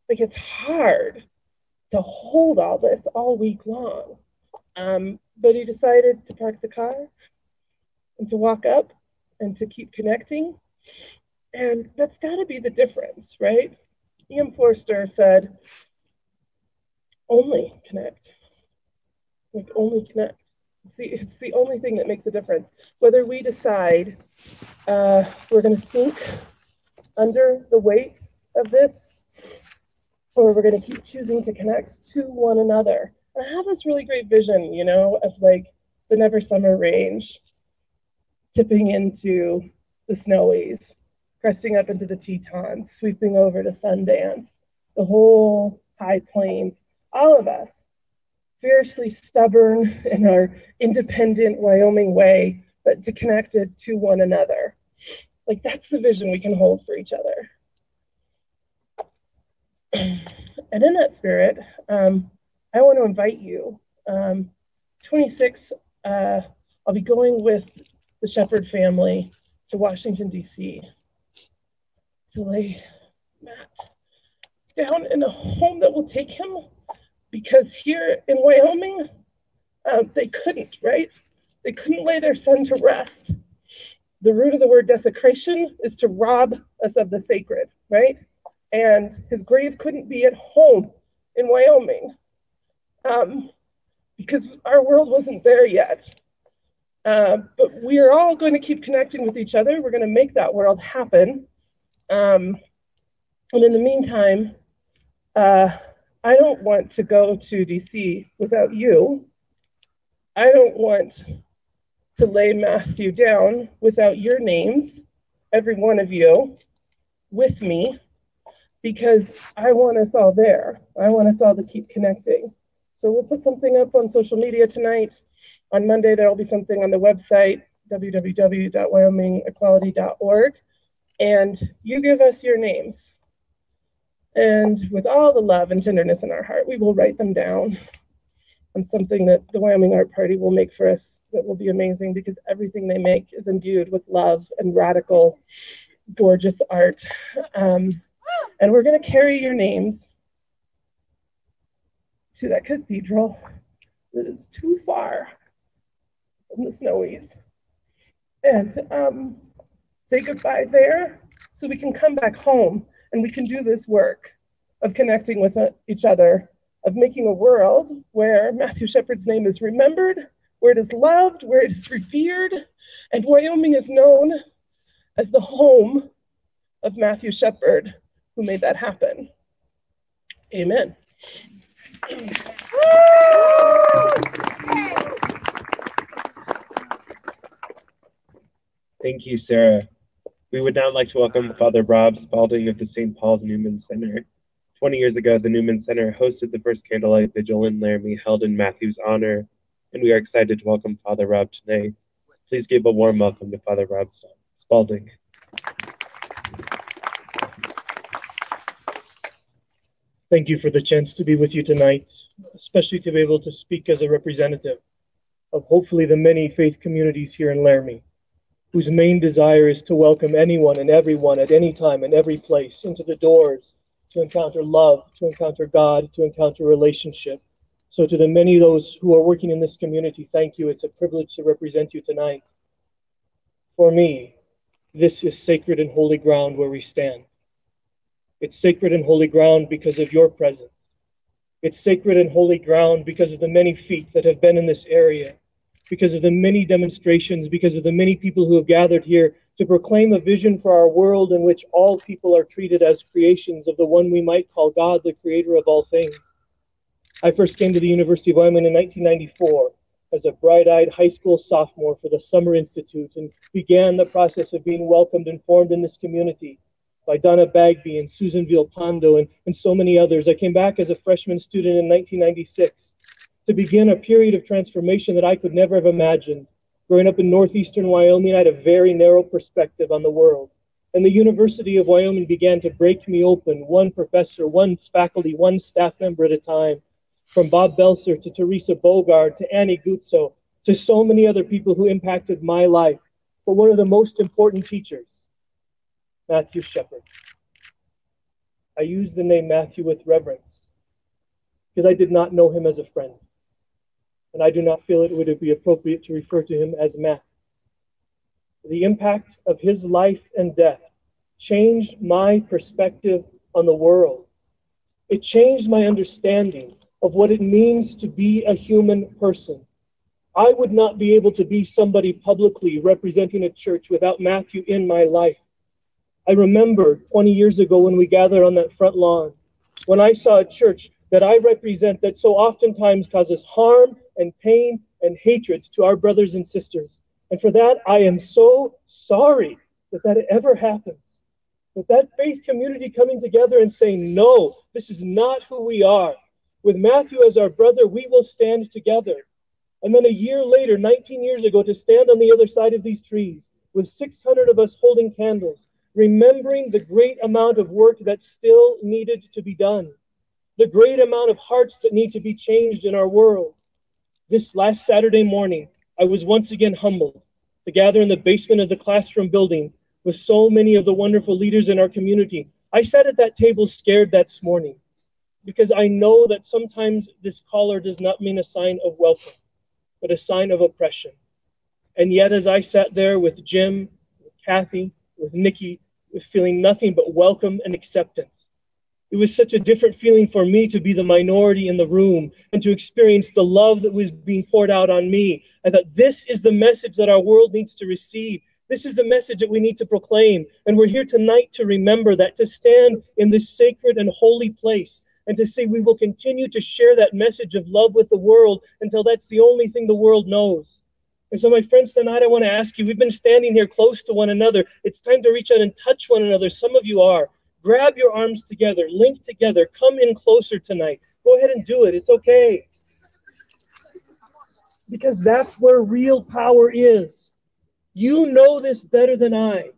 Like, it's hard to hold all this all week long. But he decided to park the car and to walk up and to keep connecting. And that's got to be the difference, right? Ian Forster said, only connect. Like, only connect. It's the only thing that makes a difference. Whether we decide we're going to sink under the weight of this, or we're going to keep choosing to connect to one another. And I have this really great vision, of like the Never Summer Range tipping into the Snowies, cresting up into the Tetons, sweeping over to Sundance, the whole High Plains, all of us, fiercely stubborn in our independent Wyoming way, but to connected to one another. Like, that's the vision we can hold for each other. And in that spirit, I want to invite you. 26, I'll be going with the Shepard family to Washington, D.C. to lay Matt down in a home that will take him, because here in Wyoming, they couldn't, right? They couldn't lay their son to rest. The root of the word desecration is to rob us of the sacred, right? And his grave couldn't be at home in Wyoming because our world wasn't there yet. But we are all going to keep connecting with each other. We're going to make that world happen. And in the meantime, I don't want to go to DC without you. I don't want to lay Matthew down without your names, every one of you, with me, because I want us all there. I want us all to keep connecting. So we'll put something up on social media tonight. On Monday, there will be something on the website, www.wyomingequality.org, and you give us your names. And with all the love and tenderness in our heart, we will write them down on something that the Wyoming Art Party will make for us that will be amazing, because everything they make is imbued with love and radical, gorgeous art. And we're going to carry your names to that cathedral that is too far from the Snowies, and say goodbye there so we can come back home and we can do this work of connecting with each other, of making a world where Matthew Shepard's name is remembered, where it is loved, where it is revered, and Wyoming is known as the home of Matthew Shepard, who made that happen. Amen. Thank you, Sarah. We would now like to welcome Father Rob Spalding of the St. Paul's Newman Center 20 years ago, the Newman Center hosted the first candlelight vigil in Laramie held in Matthew's honor, and we are excited to welcome Father Rob today. Please give a warm welcome to Father Rob Spalding. Thank you for the chance to be with you tonight, especially to be able to speak as a representative of hopefully the many faith communities here in Laramie, whose main desire is to welcome anyone and everyone at any time and every place into the doors to encounter love, to encounter God, to encounter relationship. So to the many of those who are working in this community, thank you. It's a privilege to represent you tonight. For me, this is sacred and holy ground where we stand. It's sacred and holy ground because of your presence. It's sacred and holy ground because of the many feet that have been in this area, because of the many demonstrations, because of the many people who have gathered here to proclaim a vision for our world in which all people are treated as creations of the one we might call God, the creator of all things. I first came to the University of Wyoming in 1994 as a bright-eyed high school sophomore for the Summer Institute and began the process of being welcomed and formed in this community by Donna Bagby and Susan Villalpando and so many others. I came back as a freshman student in 1996 to begin a period of transformation that I could never have imagined. Growing up in northeastern Wyoming, I had a very narrow perspective on the world. And the University of Wyoming began to break me open, one professor, one faculty, one staff member at a time, from Bob Belser to Teresa Bogard to Annie Guzzo to so many other people who impacted my life. But one of the most important teachers, Matthew Shepard. I use the name Matthew with reverence because I did not know him as a friend. And I do not feel it would be appropriate to refer to him as Matt. The impact of his life and death changed my perspective on the world. It changed my understanding of what it means to be a human person. I would not be able to be somebody publicly representing a church without Matthew in my life. I remember 20 years ago when we gathered on that front lawn, when I saw a church that I represent that so oftentimes causes harm and pain and hatred to our brothers and sisters. And for that, I am so sorry that ever happens. But that faith community coming together and saying, no, this is not who we are. With Matthew as our brother, we will stand together. And then a year later, 19 years ago, to stand on the other side of these trees with 600 of us holding candles, remembering the great amount of work that still needed to be done, the great amount of hearts that need to be changed in our world. This last Saturday morning, I was once again humbled to gather in the basement of the classroom building with so many of the wonderful leaders in our community. I sat at that table scared that morning because I know that sometimes this collar does not mean a sign of welcome, but a sign of oppression. And yet as I sat there with Jim, with Kathy, with Nikki, with feeling nothing but welcome and acceptance. It was such a different feeling for me to be the minority in the room and to experience the love that was being poured out on me. I thought, this is the message that our world needs to receive. This is the message that we need to proclaim. And we're here tonight to remember that, to stand in this sacred and holy place and to say we will continue to share that message of love with the world until that's the only thing the world knows. And so, my friends, tonight I want to ask you, we've been standing here close to one another. It's time to reach out and touch one another. Some of you are. Grab your arms together, link together, come in closer tonight. Go ahead and do it. It's okay. Because that's where real power is. You know this better than I.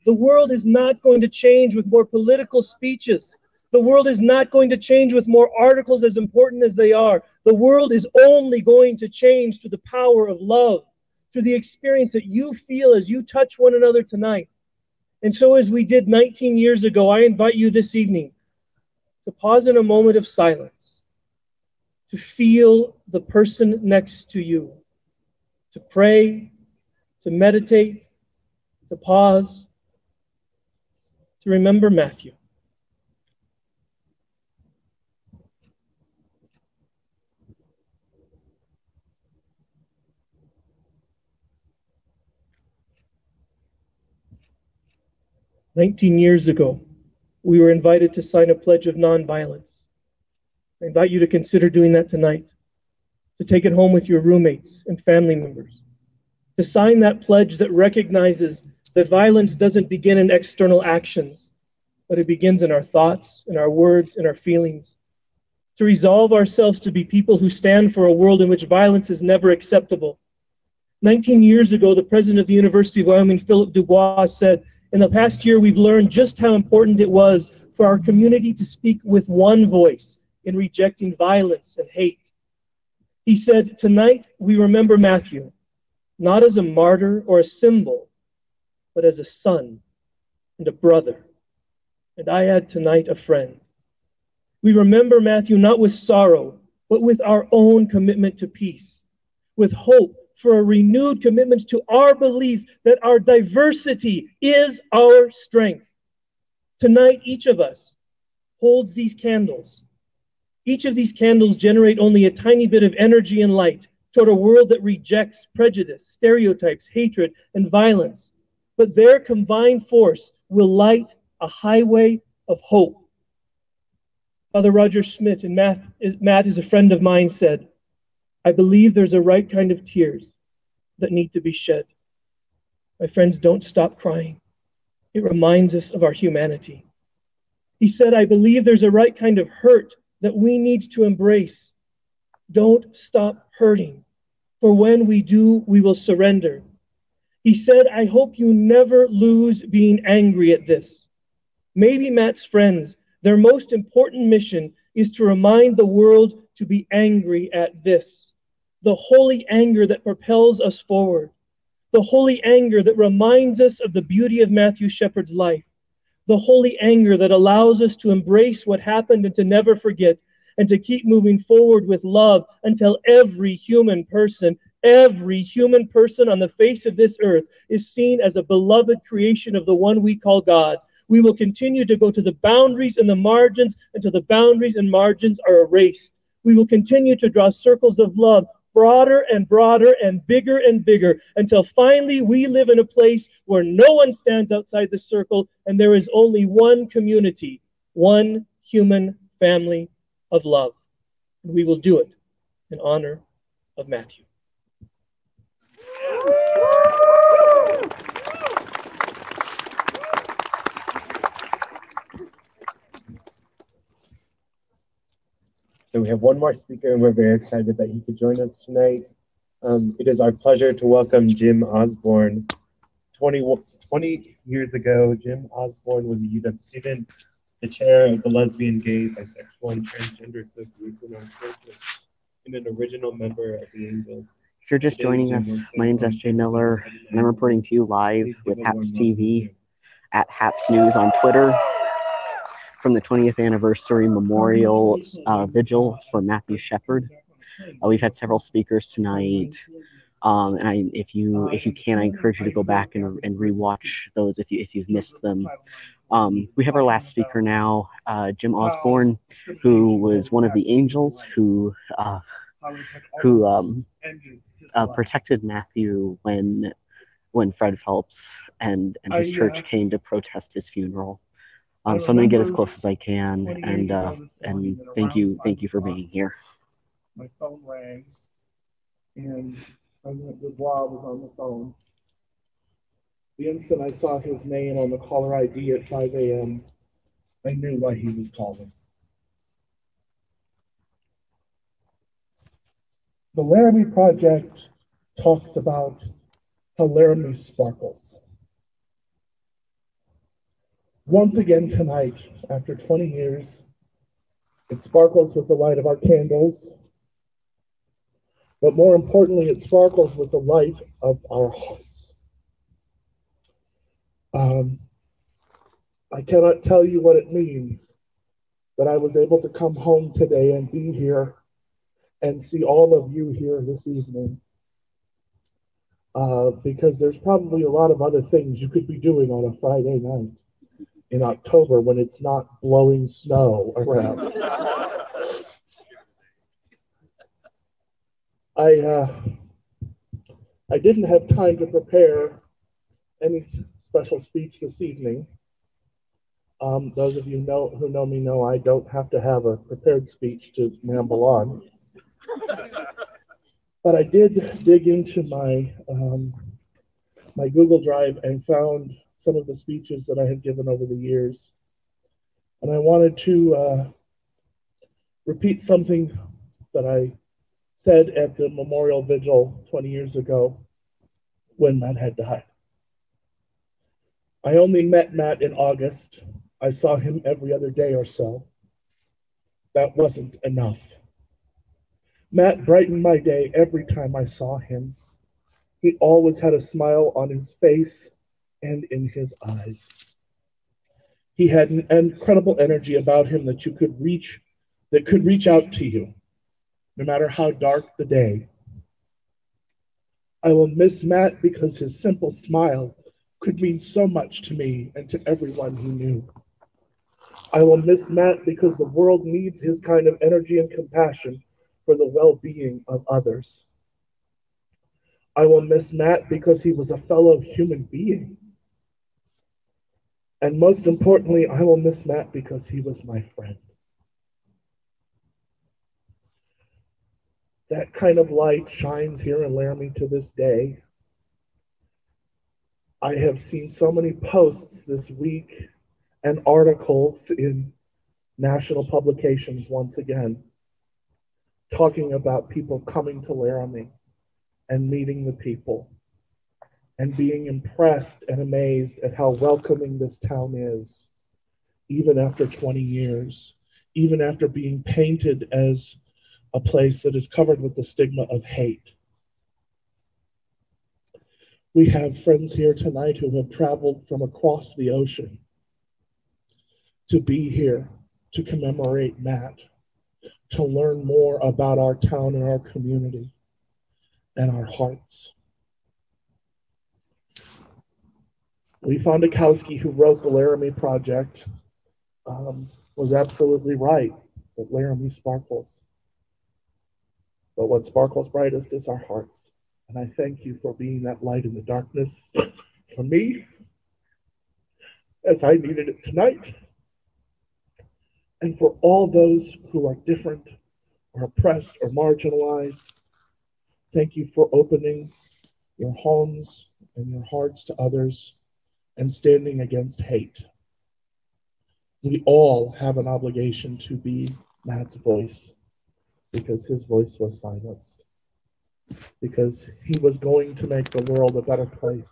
The world is not going to change with more political speeches. The world is not going to change with more articles as important as they are. The world is only going to change through the power of love, through the experience that you feel as you touch one another tonight. And so as we did 19 years ago, I invite you this evening to pause in a moment of silence, to feel the person next to you, to pray, to meditate, to pause, to remember Matthew. "19 years ago, we were invited to sign a pledge of nonviolence. I invite you to consider doing that tonight, to take it home with your roommates and family members, to sign that pledge that recognizes that violence doesn't begin in external actions, but it begins in our thoughts, in our words, in our feelings. To resolve ourselves to be people who stand for a world in which violence is never acceptable. 19 years ago, the president of the University of Wyoming, Philip Dubois, said, "In the past year, we've learned just how important it was for our community to speak with one voice in rejecting violence and hate." He said, "Tonight, we remember Matthew, not as a martyr or a symbol, but as a son and a brother. And I add tonight, a friend. We remember Matthew not with sorrow, but with our own commitment to peace, with hope for a renewed commitment to our belief that our diversity is our strength. Tonight, each of us holds these candles. Each of these candles generate only a tiny bit of energy and light toward a world that rejects prejudice, stereotypes, hatred, and violence. But their combined force will light a highway of hope." Father Roger Schmidt, and Matt is a friend of mine, said, "I believe there's a right kind of tears that need to be shed." My friends, don't stop crying. It reminds us of our humanity. He said, "I believe there's a right kind of hurt that we need to embrace. Don't stop hurting, for when we do, we will surrender." He said, "I hope you never lose being angry at this." Maybe Matt's friends, their most important mission is to remind the world to be angry at this, the holy anger that propels us forward, the holy anger that reminds us of the beauty of Matthew Shepard's life, the holy anger that allows us to embrace what happened and to never forget, and to keep moving forward with love until every human person on the face of this earth is seen as a beloved creation of the one we call God. We will continue to go to the boundaries and the margins until the boundaries and margins are erased. We will continue to draw circles of love broader and broader and bigger until finally we live in a place where no one stands outside the circle and there is only one community, one human family of love. And we will do it in honor of Matthew. So we have one more speaker, and we're very excited that he could join us tonight. It is our pleasure to welcome Jim Osborne. 20 years ago, Jim Osborne was a UW student, the chair of the Lesbian, Gay, Bisexual, and Transgender Association on campus, and an original member of the Angels. If you're just joining us, my name's SJ Miller, and I'm reporting to you live with Happs TV at Happs News on Twitter from the 20th anniversary memorial vigil for Matthew Shepard. We've had several speakers tonight, and if you can, I encourage you to go back and rewatch those if you've missed them. We have our last speaker now, Jim Osborne, who was one of the angels who protected Matthew when Fred Phelps and his church came to protest his funeral. So I'm going to get as close as I can, and thank you for being here. My phone rang, and President Dubois was on the phone. The instant I saw his name on the caller ID at 5 a.m., I knew why he was calling. The Laramie Project talks about how Laramie sparkles. Once again tonight, after 20 years, it sparkles with the light of our candles, but more importantly, it sparkles with the light of our hearts. I cannot tell you what it means that I was able to come home today and be here and see all of you here this evening, because there's probably a lot of other things you could be doing on a Friday night in October when it's not blowing snow around. I didn't have time to prepare any special speech this evening. Those of you who know me know I don't have to have a prepared speech to ramble on. But I did dig into my my Google Drive and found some of the speeches that I had given over the years. And I wanted to repeat something that I said at the memorial vigil 20 years ago when Matt had died. I only met Matt in August. I saw him every other day or so. That wasn't enough. Matt brightened my day every time I saw him. He always had a smile on his face and in his eyes. He had an incredible energy about him that could reach out to you, no matter how dark the day. I will miss Matt because his simple smile could mean so much to me and to everyone he knew. I will miss Matt because the world needs his kind of energy and compassion for the well-being of others. I will miss Matt because he was a fellow human being. And most importantly, I will miss Matt because he was my friend. That kind of light shines here in Laramie to this day. I have seen so many posts this week and articles in national publications once again, talking about people coming to Laramie and meeting the people and being impressed and amazed at how welcoming this town is, even after 20 years, even after being painted as a place that is covered with the stigma of hate. We have friends here tonight who have traveled from across the ocean to be here to commemorate Matt, to learn more about our town and our community and our hearts. Lee Fondakowski, who wrote the Laramie Project, was absolutely right that Laramie sparkles. But what sparkles brightest is our hearts. And I thank you for being that light in the darkness for me, as I needed it tonight. And for all those who are different or oppressed or marginalized, thank you for opening your homes and your hearts to others and standing against hate. We all have an obligation to be Matt's voice, because his voice was silenced, because he was going to make the world a better place.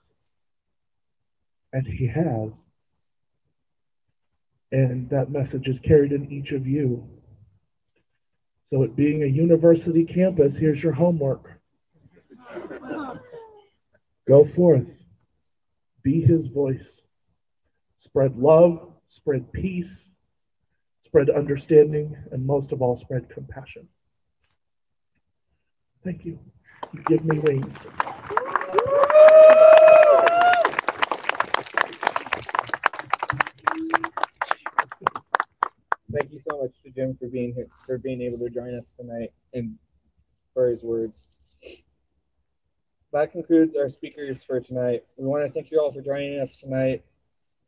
And he has. And that message is carried in each of you. So it being a university campus, here's your homework. Go forth. Be his voice. Spread love, spread peace, spread understanding, and most of all, spread compassion. Thank you. You give me wings. Thank you so much to Jim for being here, for being able to join us tonight, and for his words. That concludes our speakers for tonight. We want to thank you all for joining us tonight.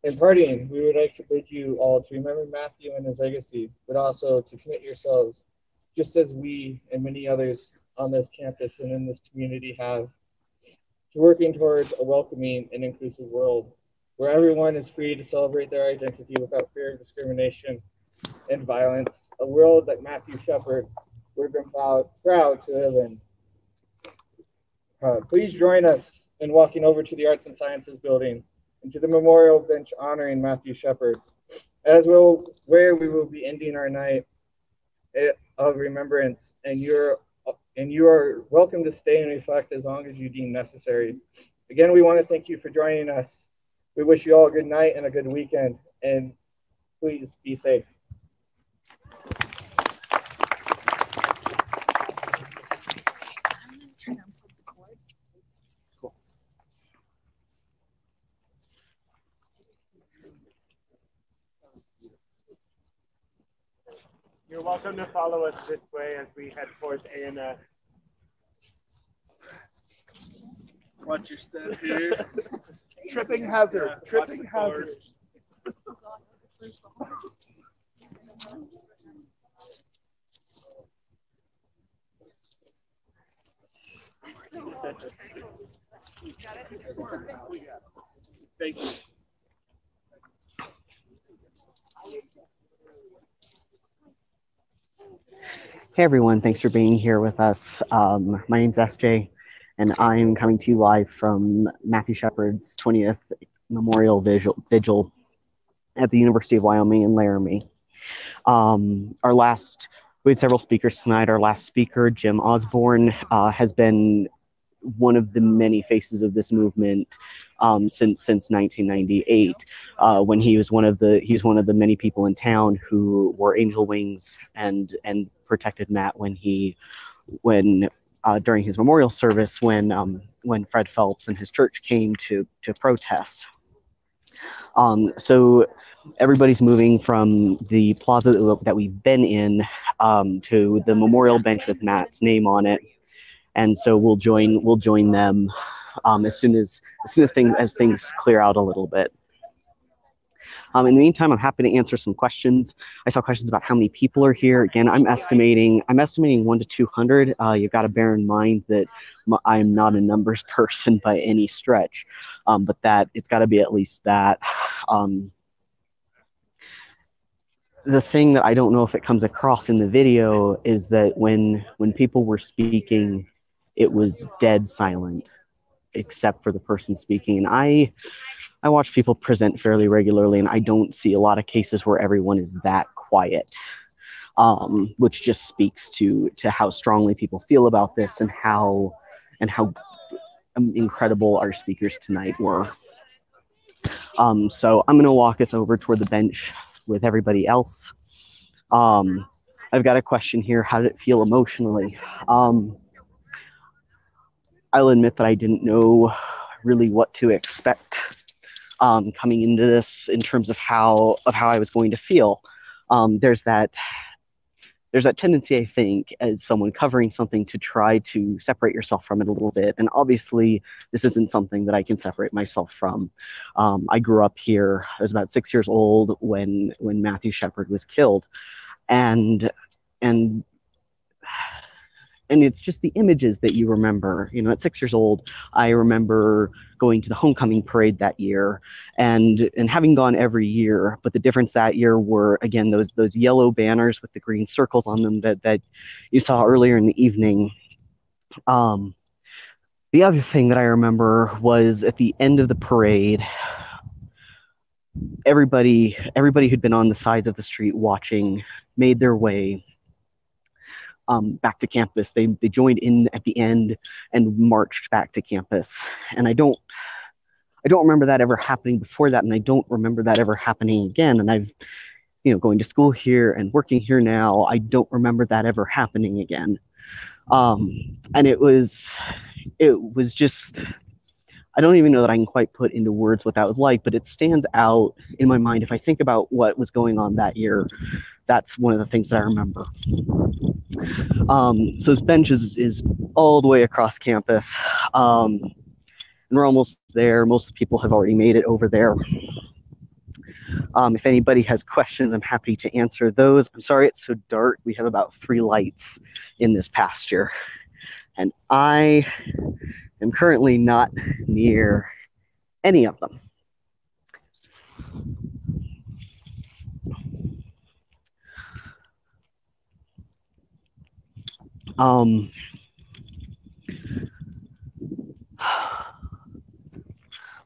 In parting, we would like to bid you all to remember Matthew and his legacy, but also to commit yourselves, just as we and many others on this campus and in this community have, to working towards a welcoming and inclusive world where everyone is free to celebrate their identity without fear of discrimination and violence, a world that Matthew Shepard would have been proud to live in. Please join us in walking over to the Arts and Sciences building and to the memorial bench honoring Matthew Shepard, where we will be ending our night of remembrance, and you are welcome to stay and reflect as long as you deem necessary. Again, we want to thank you for joining us. We wish you all a good night and a good weekend, and please be safe. You're welcome to follow us this way as we head towards A&S. Watch your step here. Tripping hazard. Yeah, tripping hazard. Thank you. Hey everyone, thanks for being here with us. My name's SJ, and I'm coming to you live from Matthew Shepard's 20th Memorial Vigil at the University of Wyoming in Laramie. We had several speakers tonight. Our last speaker, Jim Osborne, has been one of the many faces of this movement since 1998, when he was one of the many people in town who wore angel wings and protected Matt when during his memorial service when Fred Phelps and his church came to protest. So everybody's moving from the plaza that we've been in to the memorial bench with Matt's name on it, and so we'll join them as soon as things clear out a little bit. In the meantime, I'm happy to answer some questions. I saw questions about how many people are here. Again, I'm estimating 1 to 200. You've got to bear in mind that I'm not a numbers person by any stretch, but that it's got to be at least that. The thing that I don't know if it comes across in the video is that when people were speaking, it was dead silent, except for the person speaking. And I watch people present fairly regularly, and I don't see a lot of cases where everyone is that quiet, which just speaks to how strongly people feel about this and how incredible our speakers tonight were. So I'm going to walk us over toward the bench with everybody else. I've got a question here. How did it feel emotionally? I'll admit that I didn't know really what to expect coming into this in terms of how I was going to feel. There's that tendency, I think, as someone covering something to try to separate yourself from it a little bit. And obviously, this isn't something that I can separate myself from. I grew up here. I was about 6 years old when Matthew Shepard was killed, and it's just the images that you remember. You know, at 6 years old, I remember going to the homecoming parade that year and having gone every year. But the difference that year were, again, those yellow banners with the green circles on them that you saw earlier in the evening. The other thing that I remember was at the end of the parade, everybody who'd been on the sides of the street watching made their way back to campus. They joined in at the end and marched back to campus. And I don't remember that ever happening before that, and I don't remember that ever happening again. And I've, going to school here and working here now, I don't remember that ever happening again. And it was just, I don't even know that I can quite put into words what that was like, but it stands out in my mind. If I think about what was going on that year, that's one of the things that I remember. So this bench is all the way across campus. And we're almost there. Most of the people have already made it over there. If anybody has questions, I'm happy to answer those. I'm sorry it's so dark. We have about 3 lights in this pasture. And I am currently not near any of them.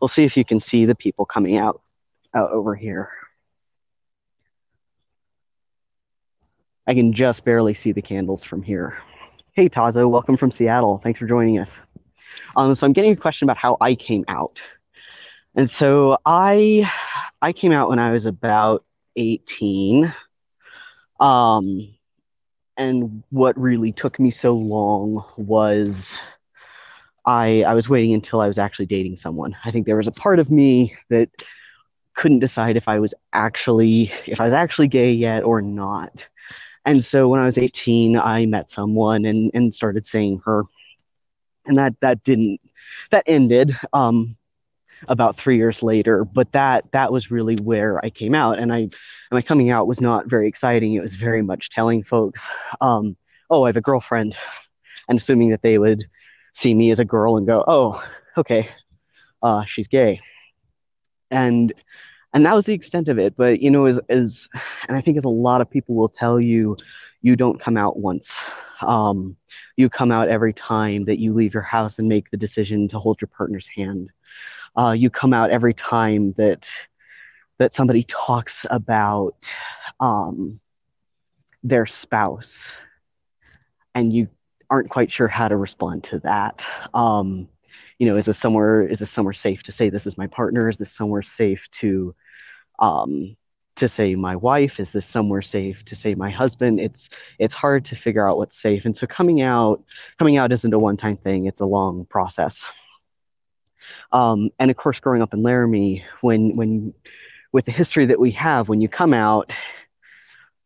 We'll see if you can see the people coming out over here. I can just barely see the candles from here. Hey, Tazo, welcome from Seattle. Thanks for joining us. So I'm getting a question about how I came out. And so I came out when I was about 18. And what really took me so long was I was waiting until I was actually dating someone. I think there was a part of me that couldn't decide if I was actually gay yet or not. And so when I was 18, I met someone and started seeing her. And that ended about 3 years later, but that was really where I came out. And my coming out was not very exciting. It was very much telling folks, oh, I have a girlfriend, and assuming that they would see me as a girl and go, oh, okay, she's gay. And and that was the extent of it. But, you know, as and I think as a lot of people will tell you, you don't come out once. You come out every time that you leave your house and make the decision to hold your partner's hand. You come out every time that somebody talks about their spouse, and you aren't quite sure how to respond to that. You know, is this somewhere safe to say this is my partner? Is this somewhere safe to say my wife? Is this somewhere safe to say my husband? It's hard to figure out what's safe. And so coming out isn't a one-time thing. It's a long process. And of course, growing up in Laramie, when with the history that we have, when you come out,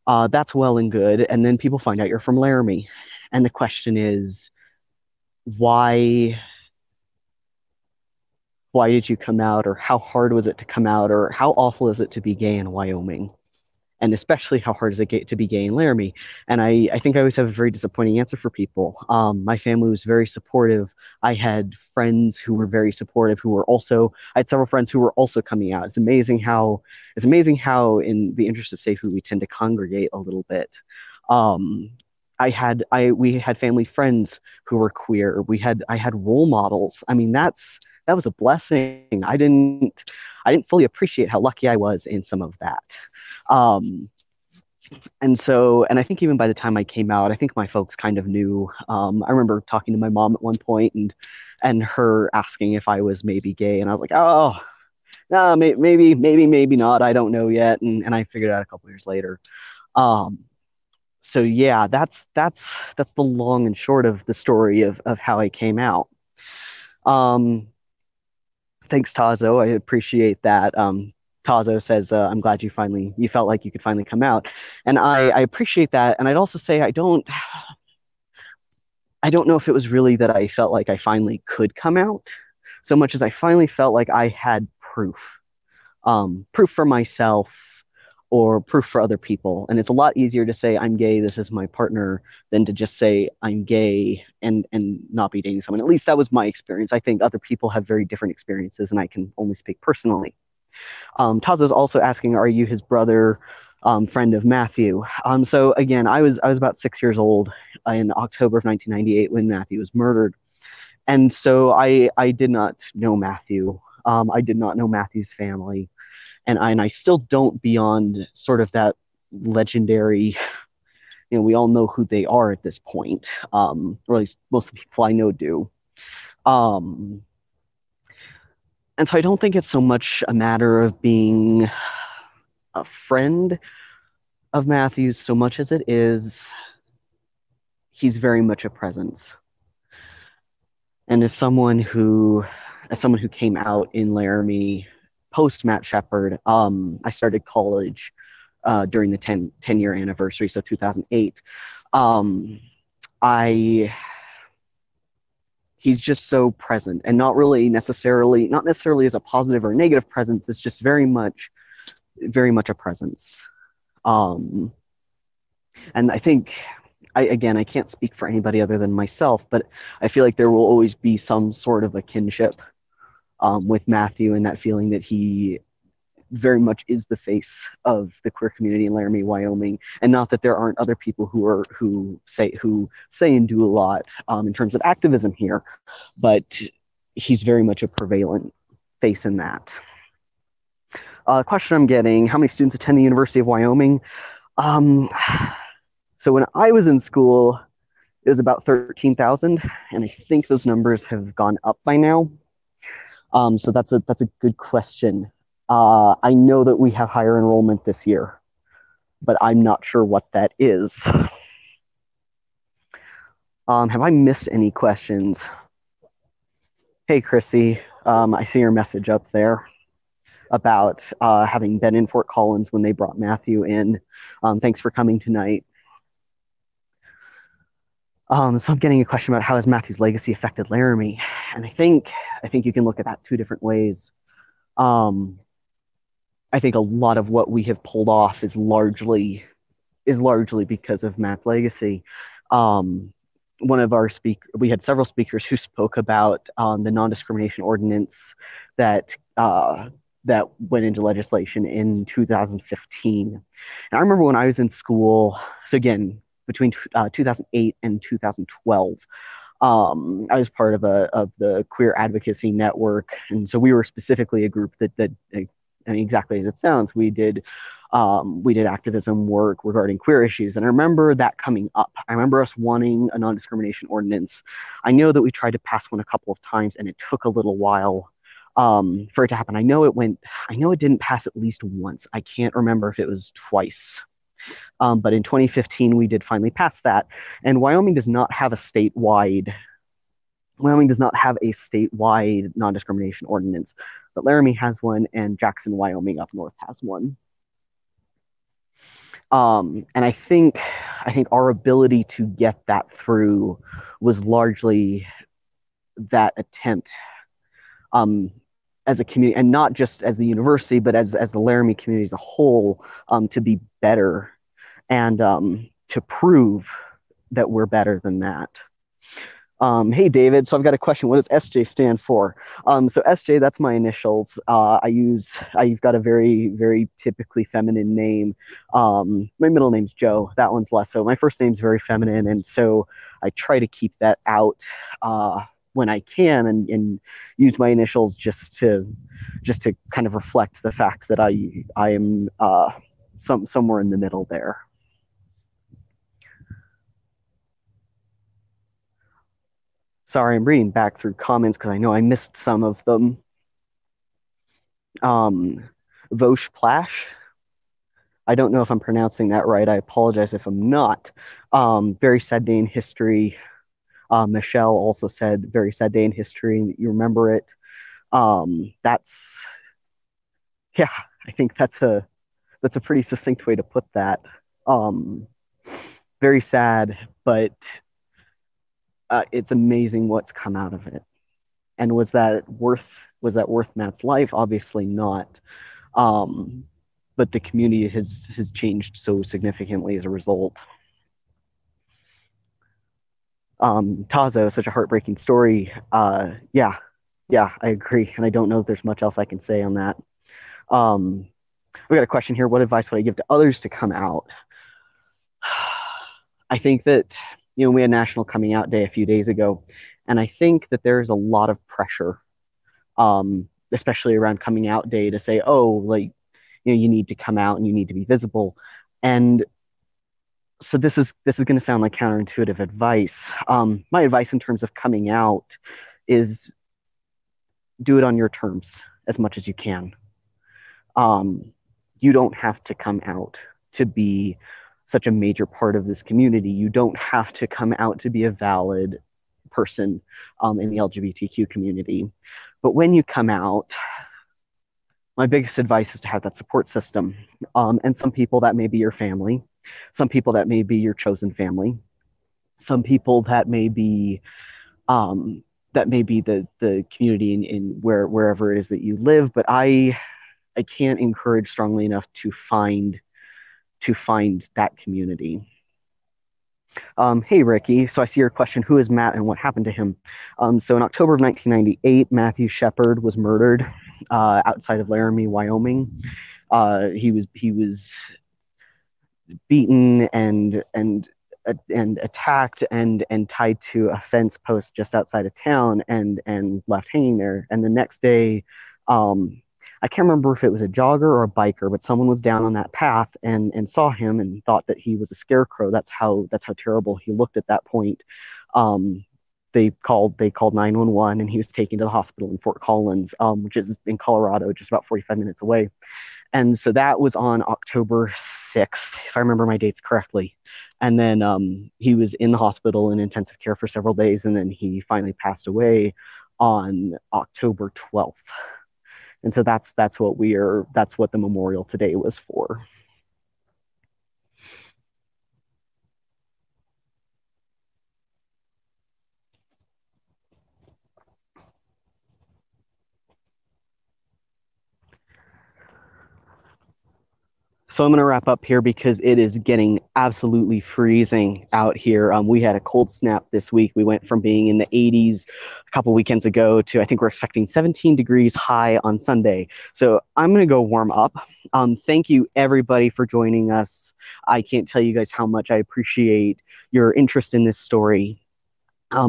that's well and good. And then people find out you're from Laramie. And the question is, why did you come out, or how hard was it to come out, or how awful is it to be gay in Wyoming? And especially, how hard is it to be gay in Laramie? And I think I always have a very disappointing answer for people. My family was very supportive. I had friends who were very supportive, I had several friends who were also coming out. It's amazing how in the interest of safety, we tend to congregate a little bit. We had family friends who were queer. I had role models. I mean, that was a blessing. I didn't fully appreciate how lucky I was in some of that. And I think even by the time I came out, I think my folks kind of knew. I remember talking to my mom at one point and her asking if I was maybe gay, and I was like, oh, no, maybe not. I don't know yet. And I figured it out a couple years later. So yeah, that's the long and short of the story of how I came out. Thanks, Tazo. I appreciate that. Tazo says, I'm glad you felt like you could finally come out. And I appreciate that. And I'd also say I don't know if it was really that I felt like I finally could come out, so much as I finally felt like I had proof for myself or proof for other people. And it's a lot easier to say I'm gay, this is my partner, than to just say I'm gay and not be dating someone. At least that was my experience. I think other people have very different experiences, and I can only speak personally. Tazo's also asking, are you his brother, friend of Matthew? So again, I was about 6 years old in October of 1998 when Matthew was murdered. And so I did not know Matthew. I did not know Matthew's family. And I still don't, beyond sort of that legendary, you know, we all know who they are at this point, or at least most of the people I know do. And so I don't think it's so much a matter of being a friend of Matthew's so much as it is he's very much a presence. And as someone who came out in Laramie post Matt Shepard, I started college during the 10-year anniversary, so 2008. He's just so present, and not necessarily as a positive or negative presence. It's just very much a presence. And I think, I can't speak for anybody other than myself, but I feel like there will always be some sort of a kinship with Matthew, and that feeling that he very much is the face of the queer community in Laramie, Wyoming. And not that there aren't other people who say and do a lot in terms of activism here, but he's very much a prevalent face in that. Question I'm getting: how many students attend the University of Wyoming? So when I was in school, it was about 13,000, and I think those numbers have gone up by now. So that's a good question. I know that we have higher enrollment this year, but I'm not sure what that is. Have I missed any questions? Hey, Chrissy, I see your message up there about having been in Fort Collins when they brought Matthew in. Thanks for coming tonight. So I'm getting a question about how has Matthew's legacy affected Laramie, and I think you can look at that two different ways. I think a lot of what we have pulled off is largely because of Matt's legacy. We had several speakers who spoke about the non-discrimination ordinance that that went into legislation in 2015. And I remember when I was in school, so again, between 2008 and 2012, I was part of the queer advocacy network, and so we were specifically a group that I mean, exactly as it sounds, we did activism work regarding queer issues, and I remember that coming up. I remember us wanting a non-discrimination ordinance. I know that we tried to pass one a couple of times, and it took a little while for it to happen. I know it didn't pass at least once. I can't remember if it was twice. But in 2015, we did finally pass that. And Wyoming does not have a statewide non-discrimination ordinance, but Laramie has one, and Jackson, Wyoming up north has one. And I think our ability to get that through was largely that attempt as a community, and not just as the university, but as the Laramie community as a whole, to be better and to prove that we're better than that. Hey, David, so I've got a question. What does SJ stand for? So SJ, that's my initials. I've got a very, very typically feminine name. My middle name's Joe. That one's less so. My first name's very feminine, and so I try to keep that out when I can, and use my initials just to kind of reflect the fact that I am somewhere in the middle there. Sorry, I'm reading back through comments because I know I missed some of them. Vosh Plash. I don't know if I'm pronouncing that right. I apologize if I'm not. Very sad day in history. Michelle also said very sad day in history. You remember it. Yeah, I think that's a pretty succinct way to put that. Very sad, but it's amazing what's come out of it. And was that worth Matt's life? Obviously not. But the community has changed so significantly as a result. Tazo, such a heartbreaking story. Yeah, I agree. And I don't know if there's much else I can say on that. We got a question here. What advice would I give to others to come out? I think that, we had National Coming Out Day a few days ago, and I think that there's a lot of pressure, especially around Coming Out Day, to say, oh, like, you need to come out and you need to be visible. And so this is going to sound like counterintuitive advice. My advice in terms of coming out is do it on your terms as much as you can. You don't have to come out to be such a major part of this community. You don't have to come out to be a valid person in the LGBTQ community. But when you come out, my biggest advice is to have that support system. And some people, that may be your family. Some people, that may be your chosen family. Some people, that may be the community in wherever it is that you live. But I can't encourage strongly enough to find that community. Hey, Ricky. So I see your question. Who is Matt and what happened to him? So in October of 1998, Matthew Shepard was murdered outside of Laramie, Wyoming. He was beaten and attacked and tied to a fence post just outside of town and left hanging there. And the next day, I can't remember if it was a jogger or a biker, but someone was down on that path and saw him and thought that he was a scarecrow. That's how terrible he looked at that point. They called 911, and he was taken to the hospital in Fort Collins, which is in Colorado, just about 45 minutes away. And so that was on October 6th, if I remember my dates correctly. And then he was in the hospital in intensive care for several days, and then he finally passed away on October 12th. And so that's what the memorial today was for. So I'm going to wrap up here because it is getting absolutely freezing out here. We had a cold snap this week. We went from being in the 80s a couple weekends ago to I think we're expecting 17 degrees high on Sunday. So I'm going to go warm up. Thank you everybody for joining us. I can't tell you guys how much I appreciate your interest in this story.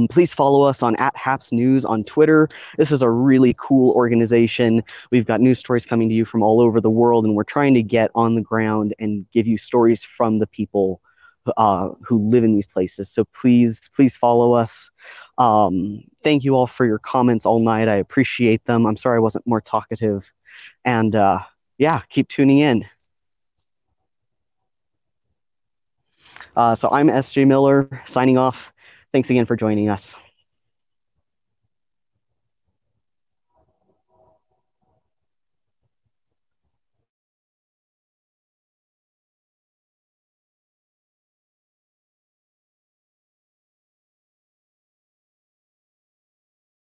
Please follow us on @Happs News on Twitter. This is a really cool organization. We've got news stories coming to you from all over the world, and we're trying to get on the ground and give you stories from the people who live in these places. So please follow us. Thank you all for your comments all night. I appreciate them. I'm sorry I wasn't more talkative. And yeah, keep tuning in. So I'm SJ Miller signing off. Thanks again for joining us.